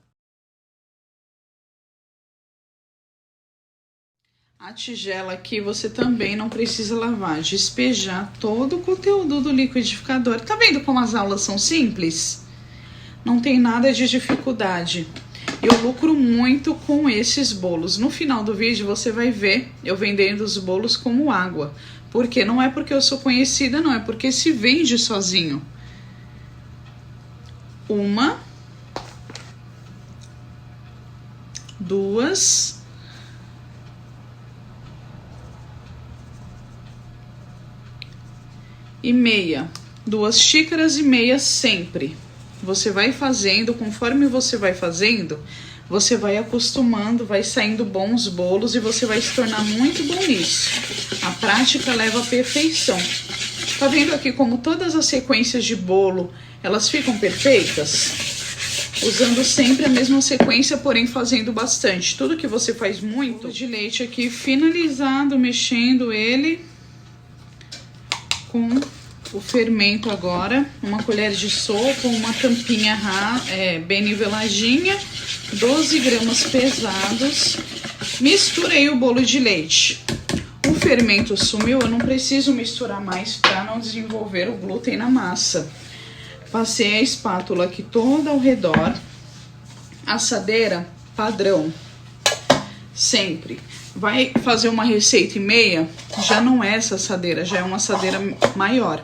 Speaker 1: A tigela aqui você também não precisa lavar, despejar todo o conteúdo do liquidificador. Tá vendo como as aulas são simples? Não tem nada de dificuldade. Eu lucro muito com esses bolos. No final do vídeo você vai ver eu vendendo os bolos como água. Porque não é porque eu sou conhecida, não, é porque se vende sozinho. 1, 2 e meia. 2 xícaras e meia sempre. Você vai fazendo, conforme você vai fazendo, você vai acostumando, vai saindo bons bolos e você vai se tornar muito bom nisso. A prática leva à perfeição. Tá vendo aqui como todas as sequências de bolo, elas ficam perfeitas? Usando sempre a mesma sequência, porém fazendo bastante. Tudo que você faz muito de leite aqui finalizado, mexendo ele com o fermento agora. Uma colher de sopa, uma tampinha bem niveladinha, 12 gramas pesados. Misturei o bolo de leite. O fermento sumiu, eu não preciso misturar mais para não desenvolver o glúten na massa. Passei a espátula aqui toda ao redor. Assadeira padrão, sempre. Vai fazer uma receita e meia, já não é essa assadeira, já é uma assadeira maior.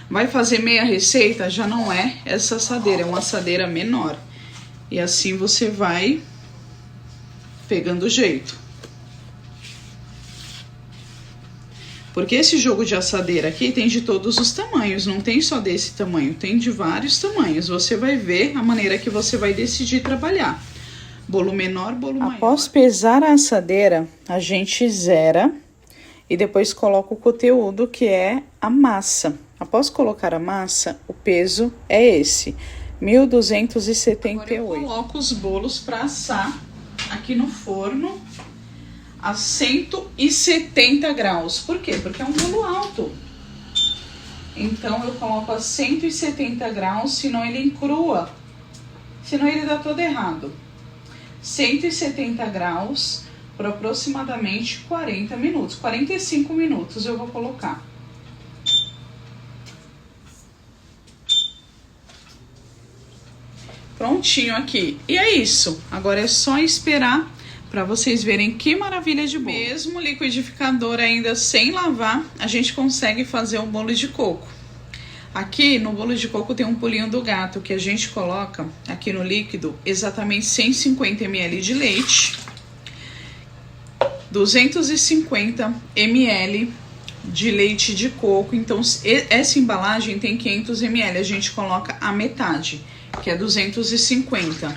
Speaker 1: Vai fazer meia receita, já não é essa assadeira, é uma assadeira menor. E assim você vai pegando o jeito. Porque esse jogo de assadeira aqui tem de todos os tamanhos, não tem só desse tamanho, tem de vários tamanhos. Você vai ver a maneira que você vai decidir trabalhar. Bolo menor, bolo maior. Após pesar a assadeira, a gente zera e depois coloca o conteúdo, que é a massa. Após colocar a massa, o peso é esse, 1.278. Agora eu coloco os bolos para assar aqui no forno a 170 graus. Por quê? Porque é um bolo alto. Então eu coloco a 170 graus, senão ele encrua, senão ele dá todo errado. 170 graus por aproximadamente 40 minutos, 45 minutos eu vou colocar. Prontinho aqui. E é isso. Agora é só esperar para vocês verem que maravilha de bolo. Mesmo o liquidificador ainda sem lavar, a gente consegue fazer um bolo de coco. Aqui no bolo de coco tem um pulinho do gato que a gente coloca aqui no líquido exatamente 150 ml de leite, 250 ml de leite de coco. Então essa embalagem tem 500 ml, a gente coloca a metade, que é 250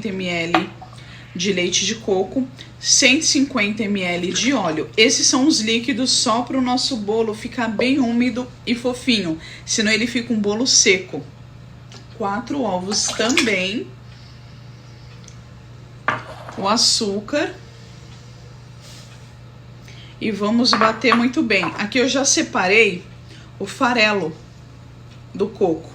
Speaker 1: ml de leite de coco, 150 ml de óleo. Esses são os líquidos só para o nosso bolo ficar bem úmido e fofinho, senão ele fica um bolo seco. 4 ovos também, o açúcar, e vamos bater muito bem. Aqui eu já separei o farelo do coco,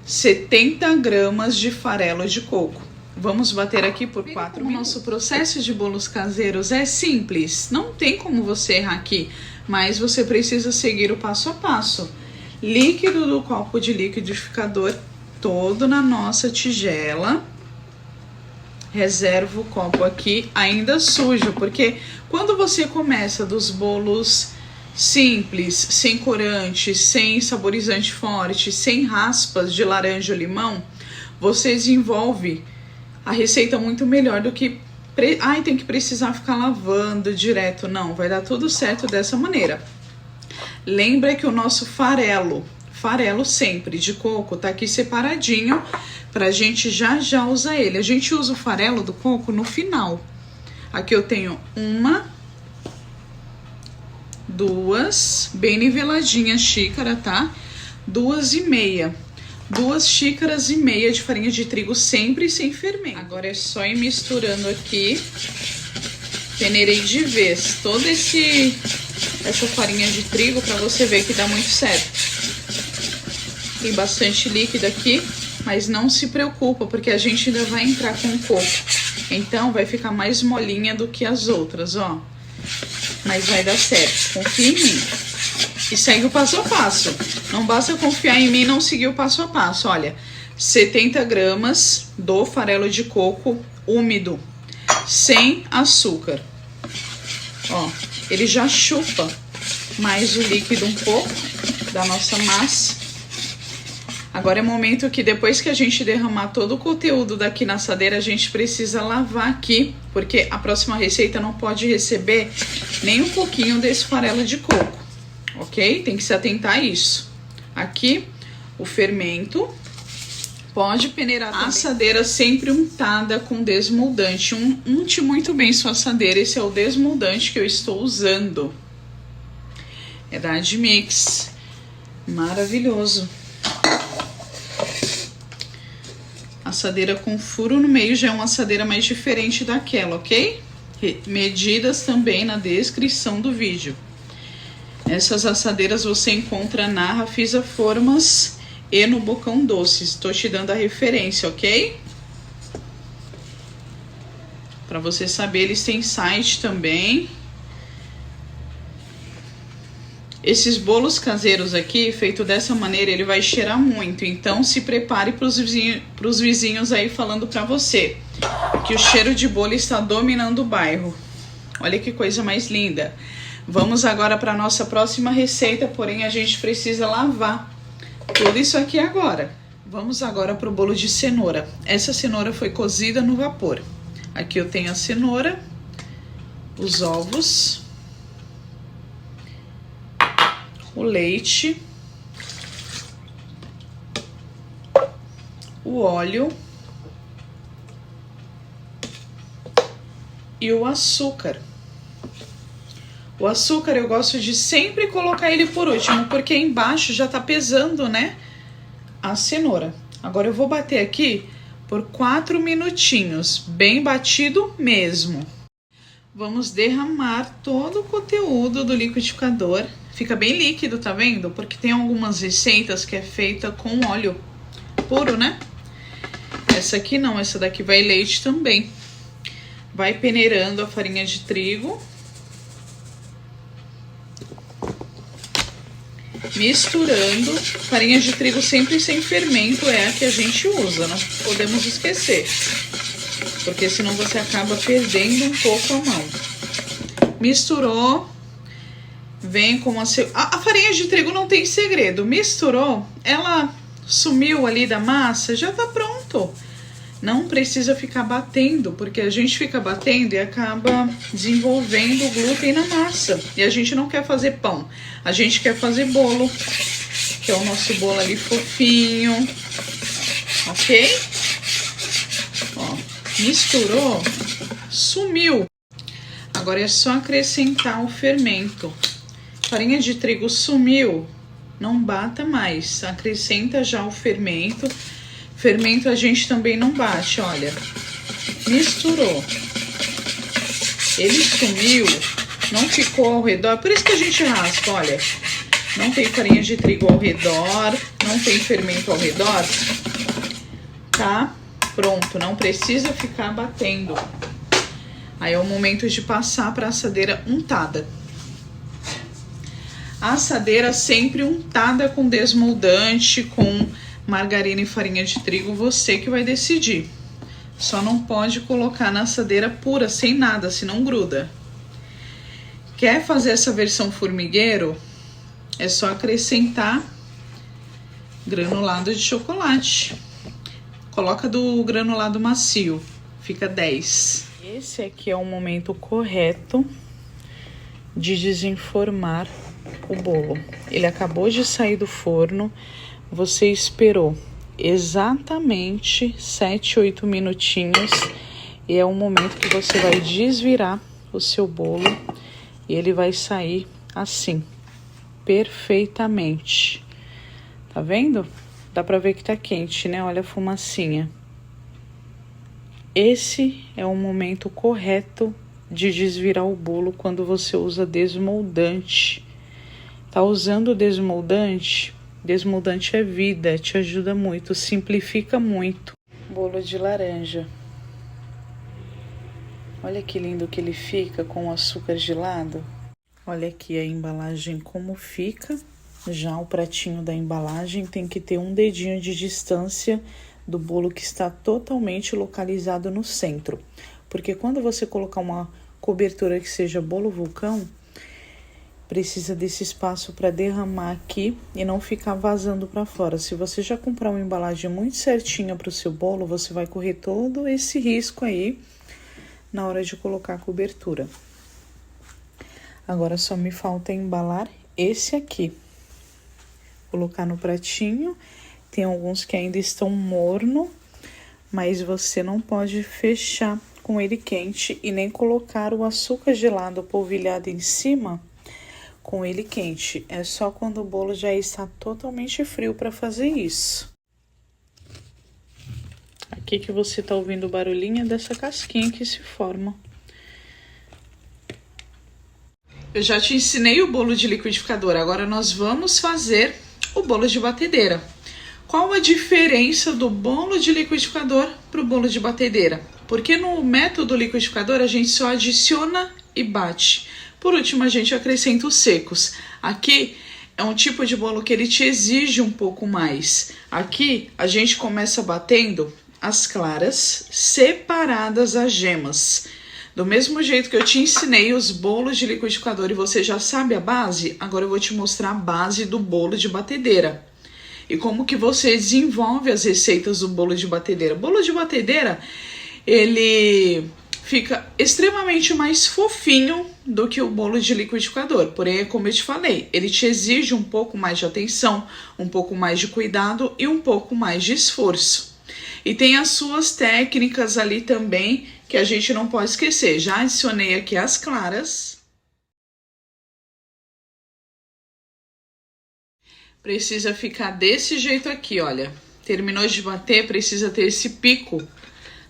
Speaker 1: 70 gramas de farelo de coco. Vamos bater aqui por 4 minutos. O nosso processo de bolos caseiros é simples, não tem como você errar aqui, mas você precisa seguir o passo a passo. Líquido do copo de liquidificador todo na nossa tigela. Reserva o copo aqui ainda sujo, porque quando você começa dos bolos simples, sem corante, sem saborizante forte, sem raspas de laranja ou limão, você desenvolve a receita muito melhor do que tem que precisar ficar lavando direto. Não, vai dar tudo certo dessa maneira. Lembra que o nosso farelo sempre de coco tá aqui separadinho pra gente já usar ele. A gente usa o farelo do coco no final. Aqui eu tenho 1, 2, bem niveladinha a xícara, tá? 2,5. 2,5 xícaras de farinha de trigo, sempre sem fermento. Agora é só ir misturando aqui. Peneirei de vez toda essa farinha de trigo para você ver que dá muito certo. Tem bastante líquido aqui, mas não se preocupa, porque a gente ainda vai entrar com o coco. Então vai ficar mais molinha do que as outras, ó. Mas vai dar certo, confia em mim. E segue o passo a passo. Não basta confiar em mim e não seguir o passo a passo. Olha, 70 gramas do farelo de coco úmido, sem açúcar. Ó, ele já chupa mais o líquido um pouco da nossa massa. Agora é o momento que depois que a gente derramar todo o conteúdo daqui na assadeira, a gente precisa lavar aqui, porque a próxima receita não pode receber nem um pouquinho desse farelo de coco, ok? Tem que se atentar a isso. Aqui, o fermento. Pode peneirar também. A assadeira sempre untada com desmoldante. Unte muito bem sua assadeira. Esse é o desmoldante que eu estou usando. É da Admix. Maravilhoso. Assadeira com furo no meio já é uma assadeira mais diferente daquela, ok? Medidas também na descrição do vídeo. Essas assadeiras você encontra na Rafisa Formas e no Bocão Doces. Estou te dando a referência, ok? Para você saber, eles têm site também. Esses bolos caseiros aqui, feito dessa maneira, ele vai cheirar muito. Então, se prepare para os vizinhos aí falando para você que o cheiro de bolo está dominando o bairro. Olha que coisa mais linda. Vamos agora para a nossa próxima receita, porém a gente precisa lavar tudo isso aqui agora. Vamos agora para o bolo de cenoura. Essa cenoura foi cozida no vapor. Aqui eu tenho a cenoura, os ovos, o leite, o óleo e o açúcar. O açúcar eu gosto de sempre colocar ele por último, porque embaixo já tá pesando, né, a cenoura. Agora eu vou bater aqui por 4 minutinhos, bem batido mesmo. Vamos derramar todo o conteúdo do liquidificador. Fica bem líquido, tá vendo? Porque tem algumas receitas que é feita com óleo puro, né? Essa aqui não, essa daqui vai leite também. Vai peneirando a farinha de trigo. Misturando. Farinha de trigo sempre sem fermento é a que a gente usa, não podemos esquecer. Porque senão você acaba perdendo um pouco a mão. Misturou. Vem com a farinha de trigo não tem segredo. Misturou, ela sumiu ali da massa, já tá pronto. Não precisa ficar batendo, porque a gente fica batendo e acaba desenvolvendo o glúten na massa. E a gente não quer fazer pão, a gente quer fazer bolo, que é o nosso bolo ali fofinho, ok? Ó, misturou, sumiu. Agora é só acrescentar o fermento. Farinha de trigo sumiu, não bata mais, acrescenta já o fermento. Fermento a gente também não bate, olha. Misturou. Ele sumiu, não ficou ao redor, por isso que a gente raspa, olha. Não tem farinha de trigo ao redor, não tem fermento ao redor. Tá pronto, não precisa ficar batendo. Aí é o momento de passar para a assadeira untada. A assadeira sempre untada com desmoldante, com margarina e farinha de trigo, você que vai decidir. Só não pode colocar na assadeira pura, sem nada, senão gruda. Quer fazer essa versão formigueiro? É só acrescentar granulado de chocolate. Coloca do granulado macio, fica 10. Esse aqui é o momento correto de desenformar o bolo. Ele acabou de sair do forno, você esperou exatamente 7, 8 minutinhos e é o momento que você vai desvirar o seu bolo e ele vai sair assim, perfeitamente. Tá vendo? Dá pra ver que tá quente, né? Olha a fumacinha. Esse é o momento correto de desvirar o bolo quando você usa desmoldante. Tá usando desmoldante? Desmoldante é vida, te ajuda muito, simplifica muito. Bolo de laranja. Olha que lindo que ele fica com o açúcar gelado. Olha aqui a embalagem como fica. Já o pratinho da embalagem tem que ter um dedinho de distância do bolo que está totalmente localizado no centro. Porque quando você colocar uma cobertura que seja bolo vulcão, precisa desse espaço para derramar aqui e não ficar vazando para fora. Se você já comprar uma embalagem muito certinha para o seu bolo, você vai correr todo esse risco aí na hora de colocar a cobertura. Agora só me falta embalar esse aqui. Colocar no pratinho. Tem alguns que ainda estão morno, mas você não pode fechar com ele quente e nem colocar o açúcar gelado polvilhado em cima com ele quente. É só quando o bolo já está totalmente frio para fazer isso. Aqui que você tá ouvindo o barulhinho dessa casquinha que se forma. Eu já te ensinei o bolo de liquidificador, agora nós vamos fazer o bolo de batedeira. Qual a diferença do bolo de liquidificador para o bolo de batedeira? Porque no método liquidificador a gente só adiciona e bate. Por último, a gente acrescenta os secos. Aqui é um tipo de bolo que ele te exige um pouco mais. Aqui a gente começa batendo as claras separadas as gemas. Do mesmo jeito que eu te ensinei os bolos de liquidificador e você já sabe a base, agora eu vou te mostrar a base do bolo de batedeira. E como que você desenvolve as receitas do bolo de batedeira. O bolo de batedeira, ele fica extremamente mais fofinho do que o bolo de liquidificador. Porém, como eu te falei, ele te exige um pouco mais de atenção, um pouco mais de cuidado e um pouco mais de esforço. E tem as suas técnicas ali também, que a gente não pode esquecer. Já adicionei aqui as claras. Precisa ficar desse jeito aqui, olha. Terminou de bater, precisa ter esse pico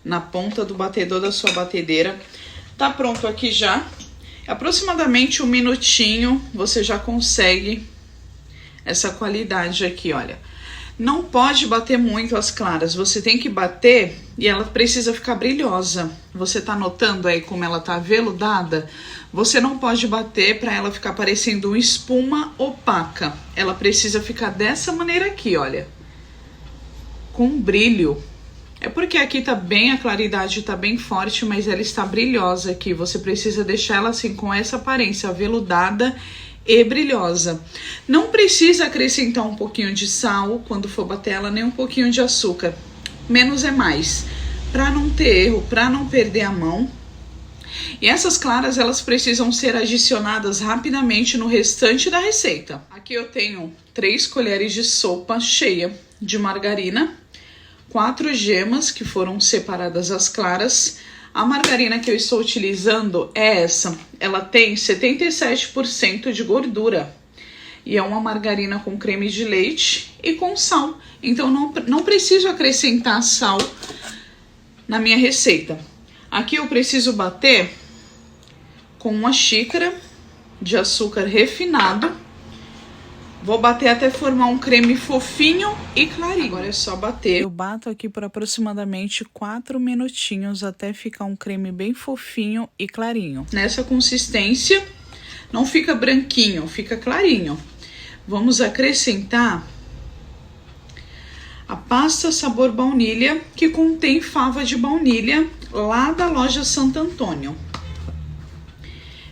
Speaker 1: na ponta do batedor da sua batedeira. Tá pronto aqui já. Aproximadamente 1 minutinho você já consegue essa qualidade aqui, olha. Não pode bater muito as claras, você tem que bater e ela precisa ficar brilhosa. Você tá notando aí como ela tá aveludada? Você não pode bater para ela ficar parecendo uma espuma opaca. Ela precisa ficar dessa maneira aqui, olha. Com brilho. É porque aqui tá bem, a claridade tá bem forte, mas ela está brilhosa aqui. Você precisa deixar ela assim com essa aparência aveludada e brilhosa. Não precisa acrescentar um pouquinho de sal quando for bater ela, nem um pouquinho de açúcar. Menos é mais. Para não ter erro, para não perder a mão. E essas claras, elas precisam ser adicionadas rapidamente no restante da receita. Aqui eu tenho 3 colheres de sopa cheia de margarina, 4 gemas que foram separadas as claras. A margarina que eu estou utilizando é essa. Ela tem 77% de gordura. E é uma margarina com creme de leite e com sal. Então não preciso acrescentar sal na minha receita. Aqui eu preciso bater com 1 xícara de açúcar refinado. Vou bater até formar um creme fofinho e clarinho. Agora é só bater. Eu bato aqui por aproximadamente 4 minutinhos até ficar um creme bem fofinho e clarinho. Nessa consistência, não fica branquinho, fica clarinho. Vamos acrescentar a pasta sabor baunilha, que contém fava de baunilha lá da loja Santo Antônio.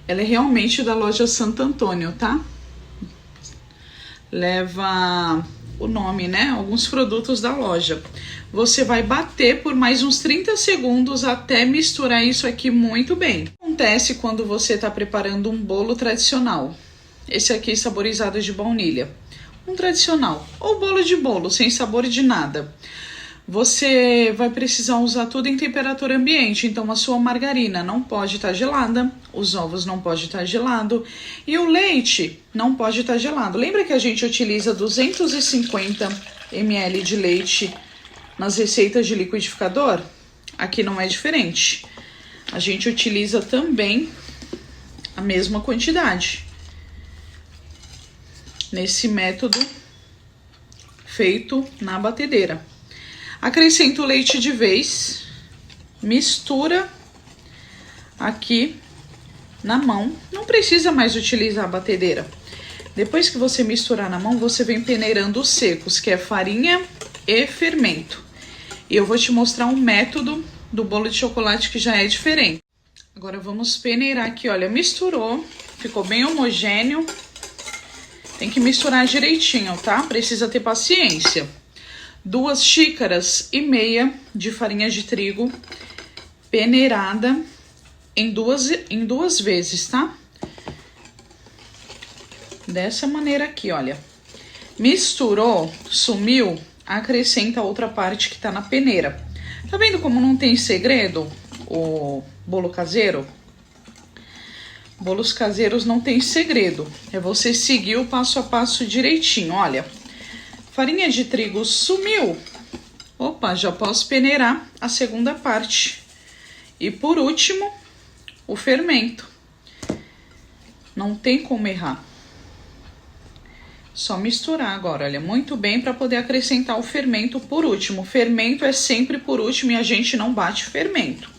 Speaker 1: Ela é realmente da loja Santo Antônio, tá? Leva o nome, né? Alguns produtos da loja. Você vai bater por mais uns 30 segundos até misturar isso aqui muito bem. Acontece quando você tá preparando um bolo tradicional. Esse aqui saborizado de baunilha. Um tradicional. Ou bolo de bolo, sem sabor de nada. Você vai precisar usar tudo em temperatura ambiente, então a sua margarina não pode estar gelada, os ovos não podem estar gelados e o leite não pode estar gelado. Lembra que a gente utiliza 250 ml de leite nas receitas de liquidificador, aqui não é diferente. A gente utiliza também a mesma quantidade nesse método feito na batedeira. Acrescento o leite de vez, mistura aqui na mão. Não precisa mais utilizar a batedeira. Depois que você misturar na mão, você vem peneirando os secos, que é farinha e fermento. E eu vou te mostrar um método do bolo de chocolate que já é diferente. Agora vamos peneirar aqui, olha, misturou, ficou bem homogêneo. Tem que misturar direitinho, tá? Precisa ter paciência. 2,5 xícaras de farinha de trigo peneirada em duas vezes, tá? Dessa maneira aqui, olha. Misturou, sumiu, acrescenta a outra parte que tá na peneira. Tá vendo como não tem segredo o bolo caseiro? Bolos caseiros não tem segredo. É você seguir o passo a passo direitinho, olha. Farinha de trigo sumiu. Opa, já posso peneirar a segunda parte. E por último, o fermento. Não tem como errar. Só misturar agora, olha, muito bem para poder acrescentar o fermento por último. O fermento é sempre por último e a gente não bate fermento.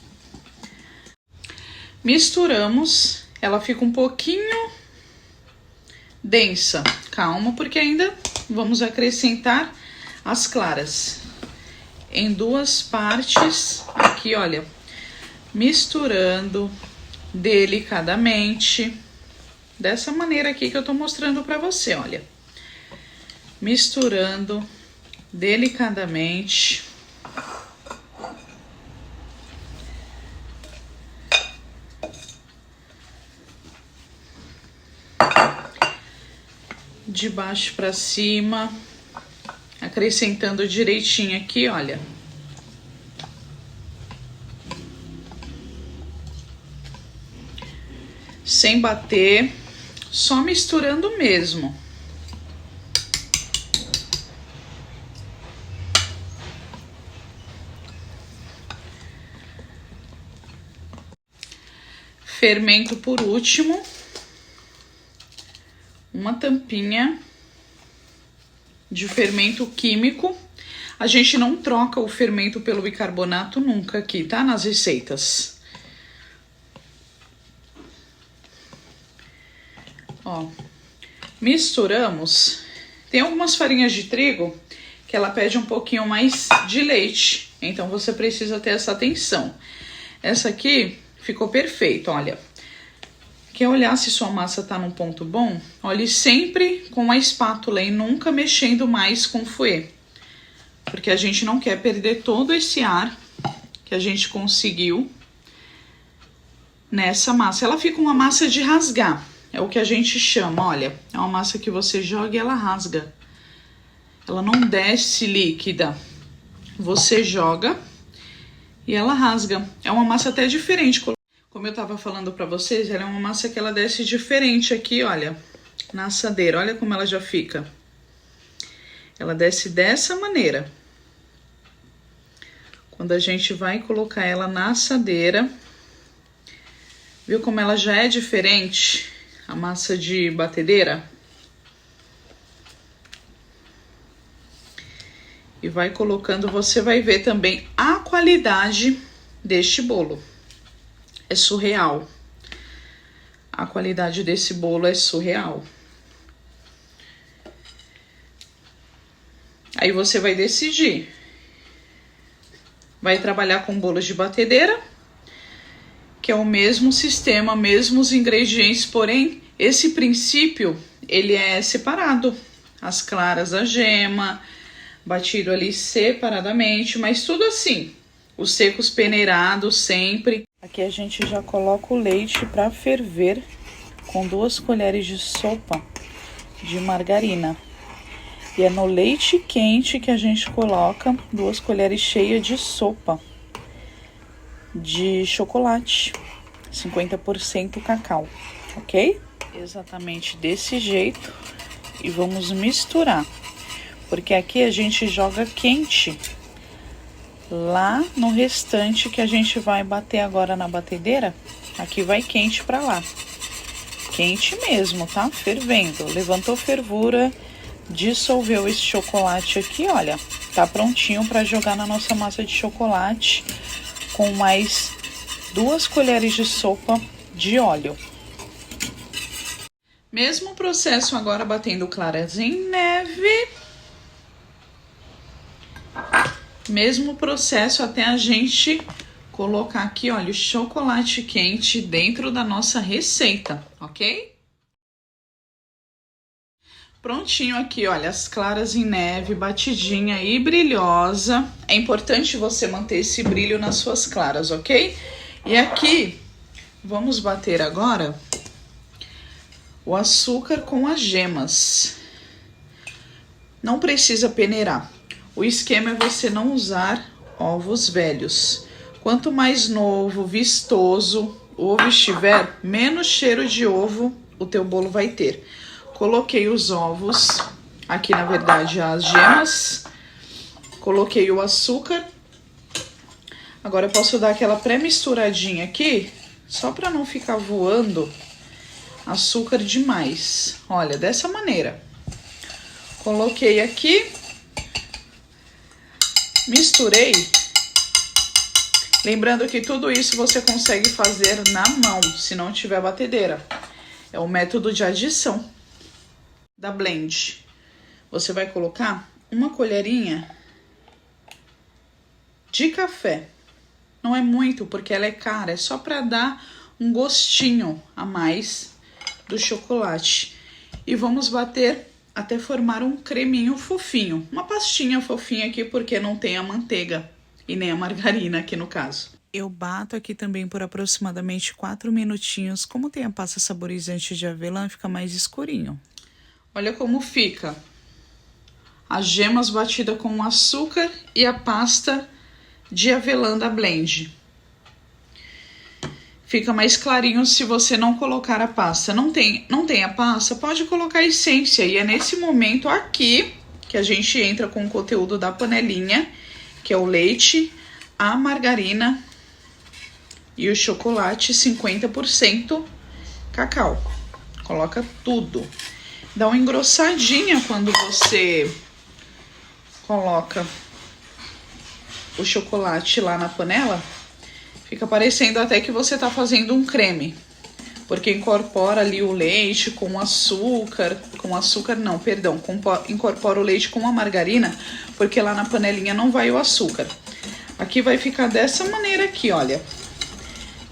Speaker 1: Misturamos, ela fica um pouquinho densa. Calma, porque ainda vamos acrescentar as claras. Em duas partes, aqui, olha, misturando delicadamente. Dessa maneira aqui que eu tô mostrando pra você, olha. Misturando delicadamente. De baixo pra cima. Acrescentando direitinho aqui, olha. Sem bater, só misturando mesmo. Fermento por último. Uma tampinha de fermento químico. A gente não troca o fermento pelo bicarbonato nunca aqui, tá? Nas receitas. Ó, misturamos. Tem algumas farinhas de trigo que ela pede um pouquinho mais de leite, então você precisa ter essa atenção. Essa aqui ficou perfeita, olha. Quer olhar se sua massa tá num ponto bom? Olhe sempre com a espátula e nunca mexendo mais com o fouet. Porque a gente não quer perder todo esse ar que a gente conseguiu nessa massa. Ela fica uma massa de rasgar, é o que a gente chama, olha. É uma massa que você joga e ela rasga. Ela não desce líquida. Você joga e ela rasga. É uma massa até diferente. Como eu tava falando pra vocês, ela é uma massa que ela desce diferente aqui, olha, na assadeira. Olha como ela já fica. Ela desce dessa maneira. Quando a gente vai colocar ela na assadeira, viu como ela já é diferente? A massa de batedeira. E vai colocando, você vai ver também a qualidade deste bolo. É surreal. A qualidade desse bolo é surreal. Aí você vai decidir. Vai trabalhar com bolos de batedeira, que é o mesmo sistema, mesmos ingredientes, porém, esse princípio, ele é separado. As claras, a gema, batido ali separadamente, mas tudo assim. Os secos peneirados sempre. Aqui a gente já coloca o leite para ferver com 2 colheres de sopa de margarina. E é no leite quente que a gente coloca 2 colheres cheias de sopa de chocolate, 50% cacau, ok? Exatamente desse jeito. E vamos misturar. porque aqui a gente joga quente. Lá no restante que a gente vai bater agora na batedeira, aqui vai quente pra lá. Quente mesmo, tá? Fervendo. Levantou fervura, dissolveu esse chocolate aqui, olha. Tá prontinho pra jogar na nossa massa de chocolate com mais 2 colheres de sopa de óleo. Mesmo processo agora batendo claras em neve. Mesmo processo até a gente colocar aqui, olha, o chocolate quente dentro da nossa receita, ok? Prontinho aqui, olha, as claras em neve, batidinha e brilhosa. É importante você manter esse brilho nas suas claras, ok? E aqui, vamos bater agora o açúcar com as gemas. Não precisa peneirar. O esquema é você não usar ovos velhos. Quanto mais novo, vistoso o ovo estiver, menos cheiro de ovo o teu bolo vai ter. Coloquei os ovos, aqui na verdade as gemas, coloquei o açúcar. Agora eu posso dar aquela pré-misturadinha aqui, só para não ficar voando açúcar demais. Olha, dessa maneira. Coloquei aqui. Misturei. Lembrando que tudo isso você consegue fazer na mão, se não tiver batedeira. É o método de adição da blend. Você vai colocar uma colherinha de café. Não é muito, porque ela é cara, é só para dar um gostinho a mais do chocolate. E vamos bater até formar um creminho fofinho. Uma pastinha fofinha aqui, porque não tem a manteiga e nem a margarina aqui no caso. Eu bato aqui também por aproximadamente 4 minutinhos. Como tem a pasta saborizante de avelã, fica mais escurinho. Olha como fica. As gemas batidas com o açúcar e a pasta de avelã da blend. Fica mais clarinho se você não colocar a pasta. Não tem a pasta, pode colocar a essência. E é nesse momento aqui que a gente entra com o conteúdo da panelinha, que é o leite, a margarina e o chocolate 50% cacau. Coloca tudo. Dá uma engrossadinha quando você coloca o chocolate lá na panela. Fica parecendo até que você tá fazendo um creme, porque incorpora ali o leite com açúcar, incorpora o leite com a margarina, porque lá na panelinha não vai o açúcar. Aqui vai ficar dessa maneira aqui, olha,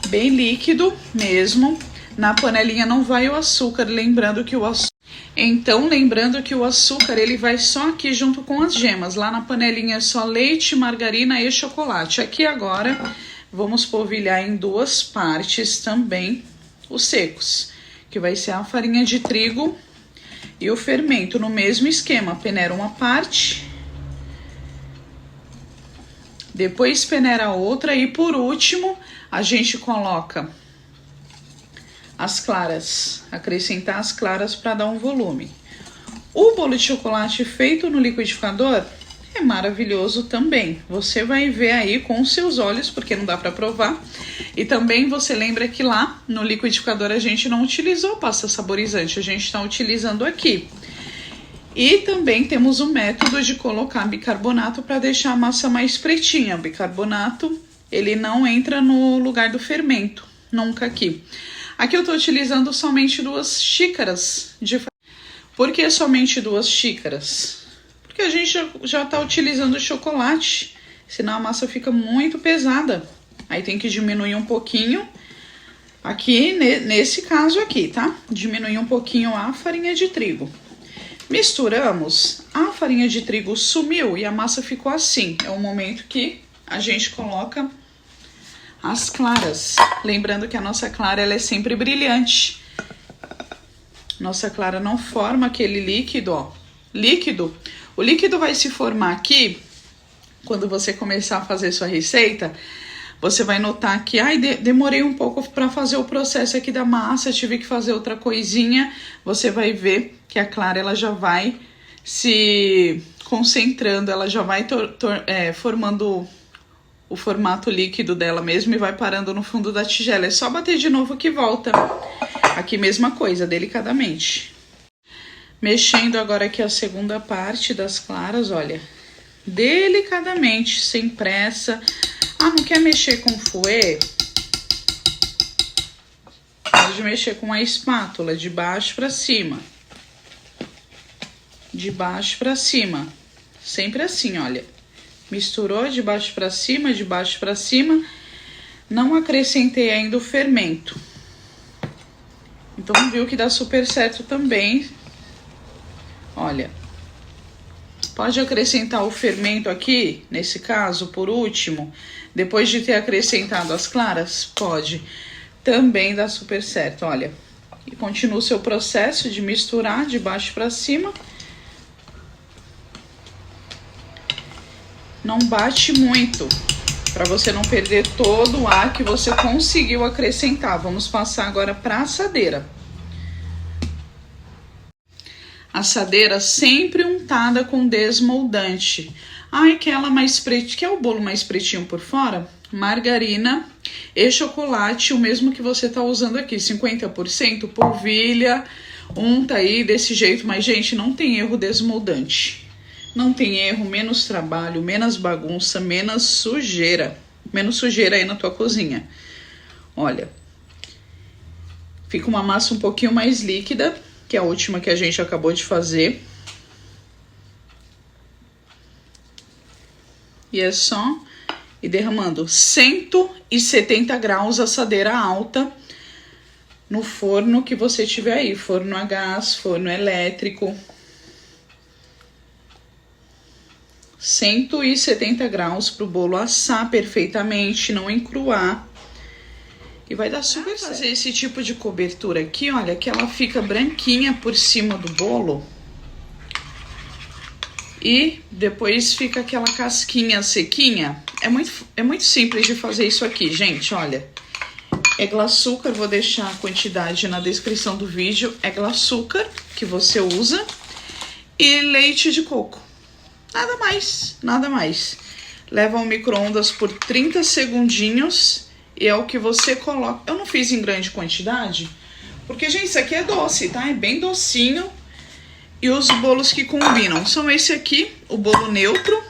Speaker 1: bem líquido mesmo. Na panelinha não vai o açúcar, lembrando que o açúcar ele vai só aqui junto com as gemas. Lá na panelinha é só leite, margarina e chocolate. Aqui agora vamos polvilhar em 2 partes também os secos, que vai ser a farinha de trigo e o fermento. No mesmo esquema, peneira uma parte, depois peneira a outra e por último a gente coloca as claras, acrescentar as claras para dar um volume. O bolo de chocolate feito no liquidificador é maravilhoso também. Você vai ver aí com os seus olhos, porque não dá para provar. E também você lembra que lá no liquidificador a gente não utilizou pasta saborizante, a gente está utilizando aqui. E também temos o método de colocar bicarbonato para deixar a massa mais pretinha. O bicarbonato, ele não entra no lugar do fermento, nunca aqui. Aqui eu tô utilizando somente 2 xícaras de farinha. Por que somente 2 xícaras? Porque a gente já tá utilizando chocolate, senão a massa fica muito pesada. Aí tem que diminuir um pouquinho, aqui nesse caso aqui, tá? Diminuir um pouquinho a farinha de trigo. Misturamos, a farinha de trigo sumiu e a massa ficou assim. É o momento que a gente coloca as claras. Lembrando que a nossa clara ela é sempre brilhante. Nossa clara não forma aquele líquido, ó. Líquido. O líquido vai se formar aqui, quando você começar a fazer sua receita, você vai notar que, demorei um pouco para fazer o processo aqui da massa, tive que fazer outra coisinha. Você vai ver que a clara ela já vai se concentrando, ela já vai formando o formato líquido dela mesmo e vai parando no fundo da tigela. É só bater de novo que volta. Aqui mesma coisa, delicadamente. Mexendo agora aqui a segunda parte das claras, olha. Delicadamente, sem pressa. Ah, não quer mexer com fouet? Pode mexer com a espátula, de baixo pra cima. De baixo pra cima. Sempre assim, olha. Misturou de baixo pra cima, de baixo pra cima. Não acrescentei ainda o fermento. Então, viu que dá super certo também. Olha. Pode acrescentar o fermento aqui, nesse caso, por último. Depois de ter acrescentado as claras, pode. Também dá super certo, olha. E continua o seu processo de misturar de baixo pra cima. Não bate muito, para você não perder todo o ar que você conseguiu acrescentar. Vamos passar agora para a assadeira. Assadeira sempre untada com desmoldante. Ai, quer ela mais pretinha, quer o bolo mais pretinho por fora? Margarina e chocolate, o mesmo que você tá usando aqui, 50%, polvilha, unta aí desse jeito. Mas, gente, não tem erro desmoldante. Não tem erro, menos trabalho, menos bagunça, menos sujeira. Menos sujeira aí na tua cozinha. Olha. Fica uma massa um pouquinho mais líquida, que é a última que a gente acabou de fazer. E é só ir derramando 170 graus, assadeira alta, no forno que você tiver aí. Forno a gás, forno elétrico. 170 graus para o bolo assar perfeitamente, não encruar. E vai dar super certo. Fazer esse tipo de cobertura aqui, olha, que ela fica branquinha por cima do bolo. E depois fica aquela casquinha sequinha. É muito simples de fazer isso aqui, gente, olha. É glaçúcar, vou deixar a quantidade na descrição do vídeo. É glaçúcar que você usa e leite de coco. Nada mais, nada mais. Leva ao micro-ondas por 30 segundinhos e é o que você coloca. Eu não fiz em grande quantidade, porque, gente, isso aqui é doce, tá? É bem docinho. E os bolos que combinam são esse aqui, o bolo neutro.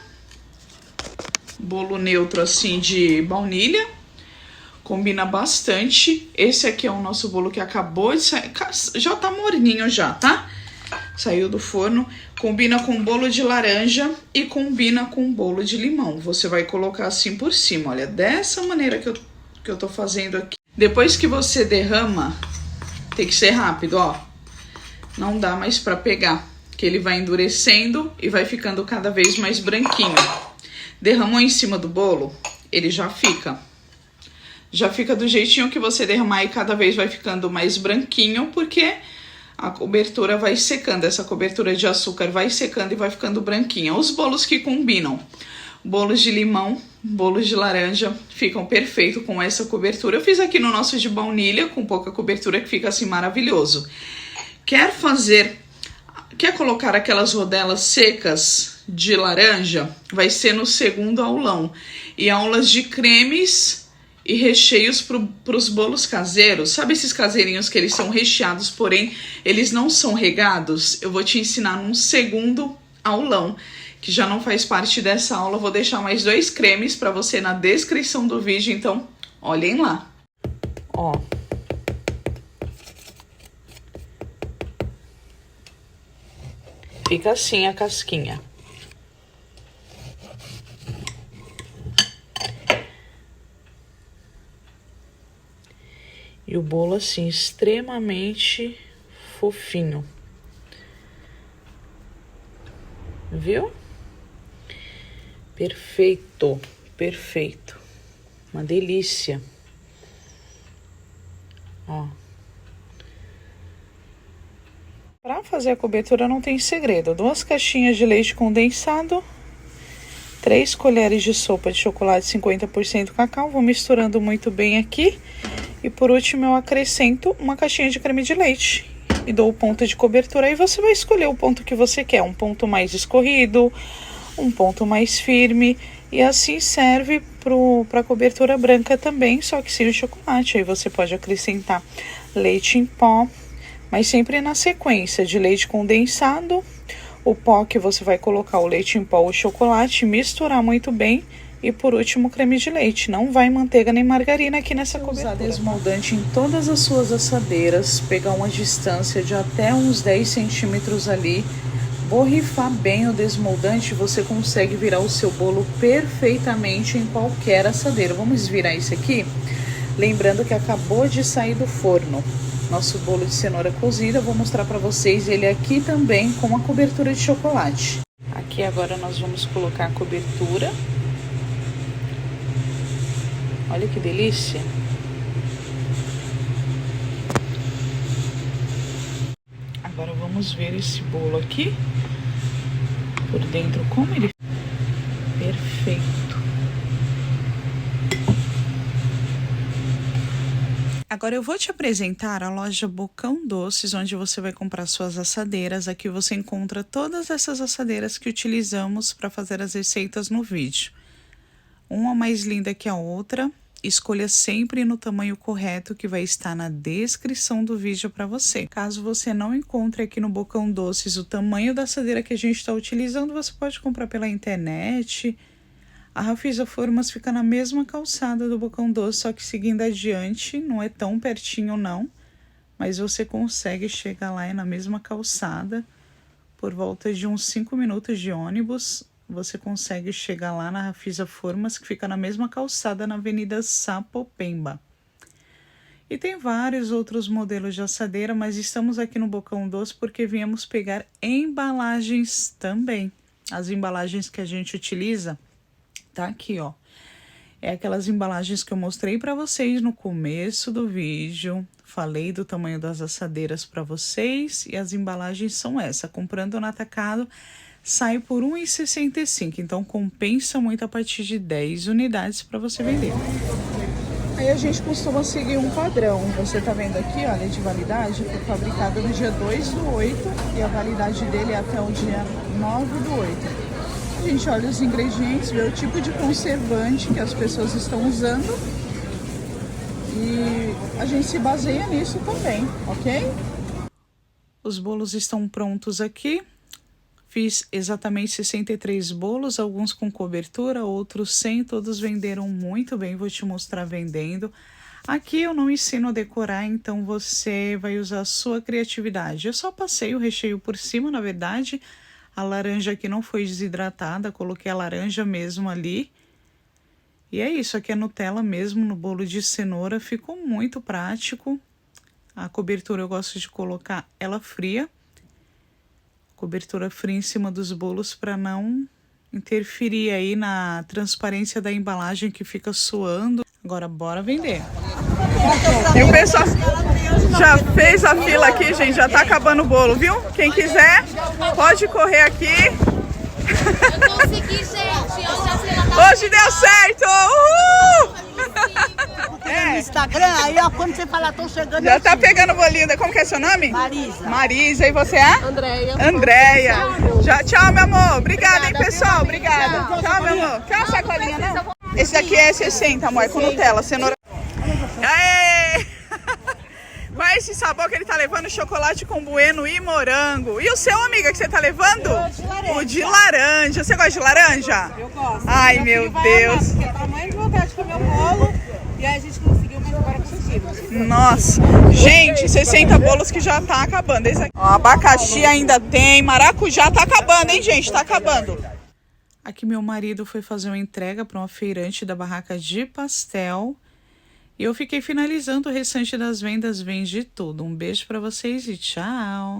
Speaker 1: Bolo neutro, assim, de baunilha. Combina bastante. Esse aqui é o nosso bolo que acabou de sair. Já tá morninho já, tá? Saiu do forno. Combina com bolo de laranja e combina com bolo de limão. Você vai colocar assim por cima, olha, dessa maneira que eu tô fazendo aqui. Depois que você derrama, tem que ser rápido, ó. Não dá mais pra pegar, que ele vai endurecendo e vai ficando cada vez mais branquinho. Derramou em cima do bolo, ele já fica do jeitinho que você derramar e cada vez vai ficando mais branquinho, porque a cobertura vai secando, essa cobertura de açúcar vai secando e vai ficando branquinha. Os bolos que combinam, bolos de limão, bolos de laranja, ficam perfeito com essa cobertura. Eu fiz aqui no nosso de baunilha, com pouca cobertura, que fica assim maravilhoso. Quer colocar aquelas rodelas secas de laranja? Vai ser no segundo aulão. E aulas de cremes e recheios para os bolos caseiros. Sabe esses caseirinhos que eles são recheados, porém eles não são regados? Eu vou te ensinar num segundo aulão, que já não faz parte dessa aula. Eu vou deixar mais 2 cremes para você na descrição do vídeo, então olhem lá. Ó. Fica assim a casquinha. E o bolo assim, extremamente fofinho. Viu? Perfeito, perfeito. Uma delícia. Ó. Para fazer a cobertura não tem segredo. 2 caixinhas de leite condensado, 3 colheres de sopa de chocolate 50% cacau. Vou misturando muito bem aqui. E por último eu acrescento uma caixinha de creme de leite. e dou o ponto de cobertura. Aí você vai escolher o ponto que você quer, um ponto mais escorrido, um ponto mais firme, e assim serve para a cobertura branca também, só que sem o chocolate. Aí você pode acrescentar leite em pó, mas sempre na sequência de leite condensado, o pó que você vai colocar o leite em pó, o chocolate, misturar muito bem, e por último, creme de leite. Não vai manteiga nem margarina aqui nessa cobertura. Usar desmoldante em todas as suas assadeiras, pegar uma distância de até uns 10 centímetros ali, borrifar bem o desmoldante, você consegue virar o seu bolo perfeitamente em qualquer assadeira. Vamos virar isso aqui, lembrando que acabou de sair do forno. Nosso bolo de cenoura cozida, vou mostrar para vocês ele aqui também com a cobertura de chocolate. Aqui agora nós vamos colocar a cobertura. Olha que delícia! Agora vamos ver esse bolo aqui por dentro, como ele é perfeito. Agora eu vou te apresentar a loja Bocão Doces, onde você vai comprar suas assadeiras. Aqui você encontra todas essas assadeiras que utilizamos para fazer as receitas no vídeo. Uma mais linda que a outra. Escolha sempre no tamanho correto, que vai estar na descrição do vídeo para você. Caso você não encontre aqui no Bocão Doces o tamanho da assadeira que a gente está utilizando, você pode comprar pela internet. A Rafisa Formas fica na mesma calçada do Bocão Doce, só que seguindo adiante, não é tão pertinho não, mas você consegue chegar lá, é na mesma calçada, por volta de uns 5 minutos de ônibus. Você consegue chegar lá na Rafisa Formas, que fica na mesma calçada na Avenida Sapopemba. E tem vários outros modelos de assadeira, mas estamos aqui no Bocão Doce porque viemos pegar embalagens também. As embalagens que a gente utiliza, tá aqui, ó. É aquelas embalagens que eu mostrei para vocês no começo do vídeo. Falei do tamanho das assadeiras para vocês e as embalagens são essa. Comprando no atacado, sai por R$ 1,65, então compensa muito a partir de 10 unidades para você vender. Aí a gente costuma seguir um padrão. Você tá vendo aqui, olha, de validade, foi fabricado no dia 2/8 e a validade dele é até o dia 9/8. A gente olha os ingredientes, vê o tipo de conservante que as pessoas estão usando e a gente se baseia nisso também, ok? Os bolos estão prontos aqui. Fiz exatamente 63 bolos, alguns com cobertura, outros sem, todos venderam muito bem, vou te mostrar vendendo. Aqui eu não ensino a decorar, então você vai usar a sua criatividade. Eu só passei o recheio por cima, na verdade, a laranja aqui não foi desidratada, coloquei a laranja mesmo ali. E é isso, aqui é Nutella mesmo no bolo de cenoura, ficou muito prático. A cobertura eu gosto de colocar ela fria. Cobertura fria em cima dos bolos para não interferir aí na transparência da embalagem que fica suando. Agora bora vender. E o pessoal já fez a fila aqui, gente, já tá acabando o bolo, viu? Quem quiser pode correr aqui.
Speaker 2: Eu consegui, gente.
Speaker 1: Hoje deu certo! Uhul!
Speaker 3: No Instagram, aí ó, quando você fala, tô chegando.
Speaker 1: Já tá pegando o bolinho. Como que é seu nome?
Speaker 3: Marisa.
Speaker 1: Marisa, e você é?
Speaker 2: Andréia.
Speaker 1: Andréia. Já, tchau, meu amor. Obrigada, hein, pessoal? Obrigada. Tchau, meu amor. Quer uma sacolinha, não? Esse daqui é 60, amor, é com Nutella, cenoura. Aê! Qual é esse sabor que ele tá levando? Chocolate com bueno e morango. E o seu, amiga, que você tá levando? O de laranja. Você gosta de laranja?
Speaker 4: Eu gosto.
Speaker 1: Ai, meu Deus.
Speaker 4: Porque a mãe de vontade de comer o bolo e aí a gente conseguiu, mas agora conseguimos.
Speaker 1: Nossa. Gente, 60 bolos que já tá acabando. Esse aqui. Ó, abacaxi ainda tem. Maracujá tá acabando, hein, gente? Tá acabando. Aqui meu marido foi fazer uma entrega para uma feirante da barraca de pastel. E eu fiquei finalizando o restante das vendas. Vende tudo. Um beijo para vocês e tchau!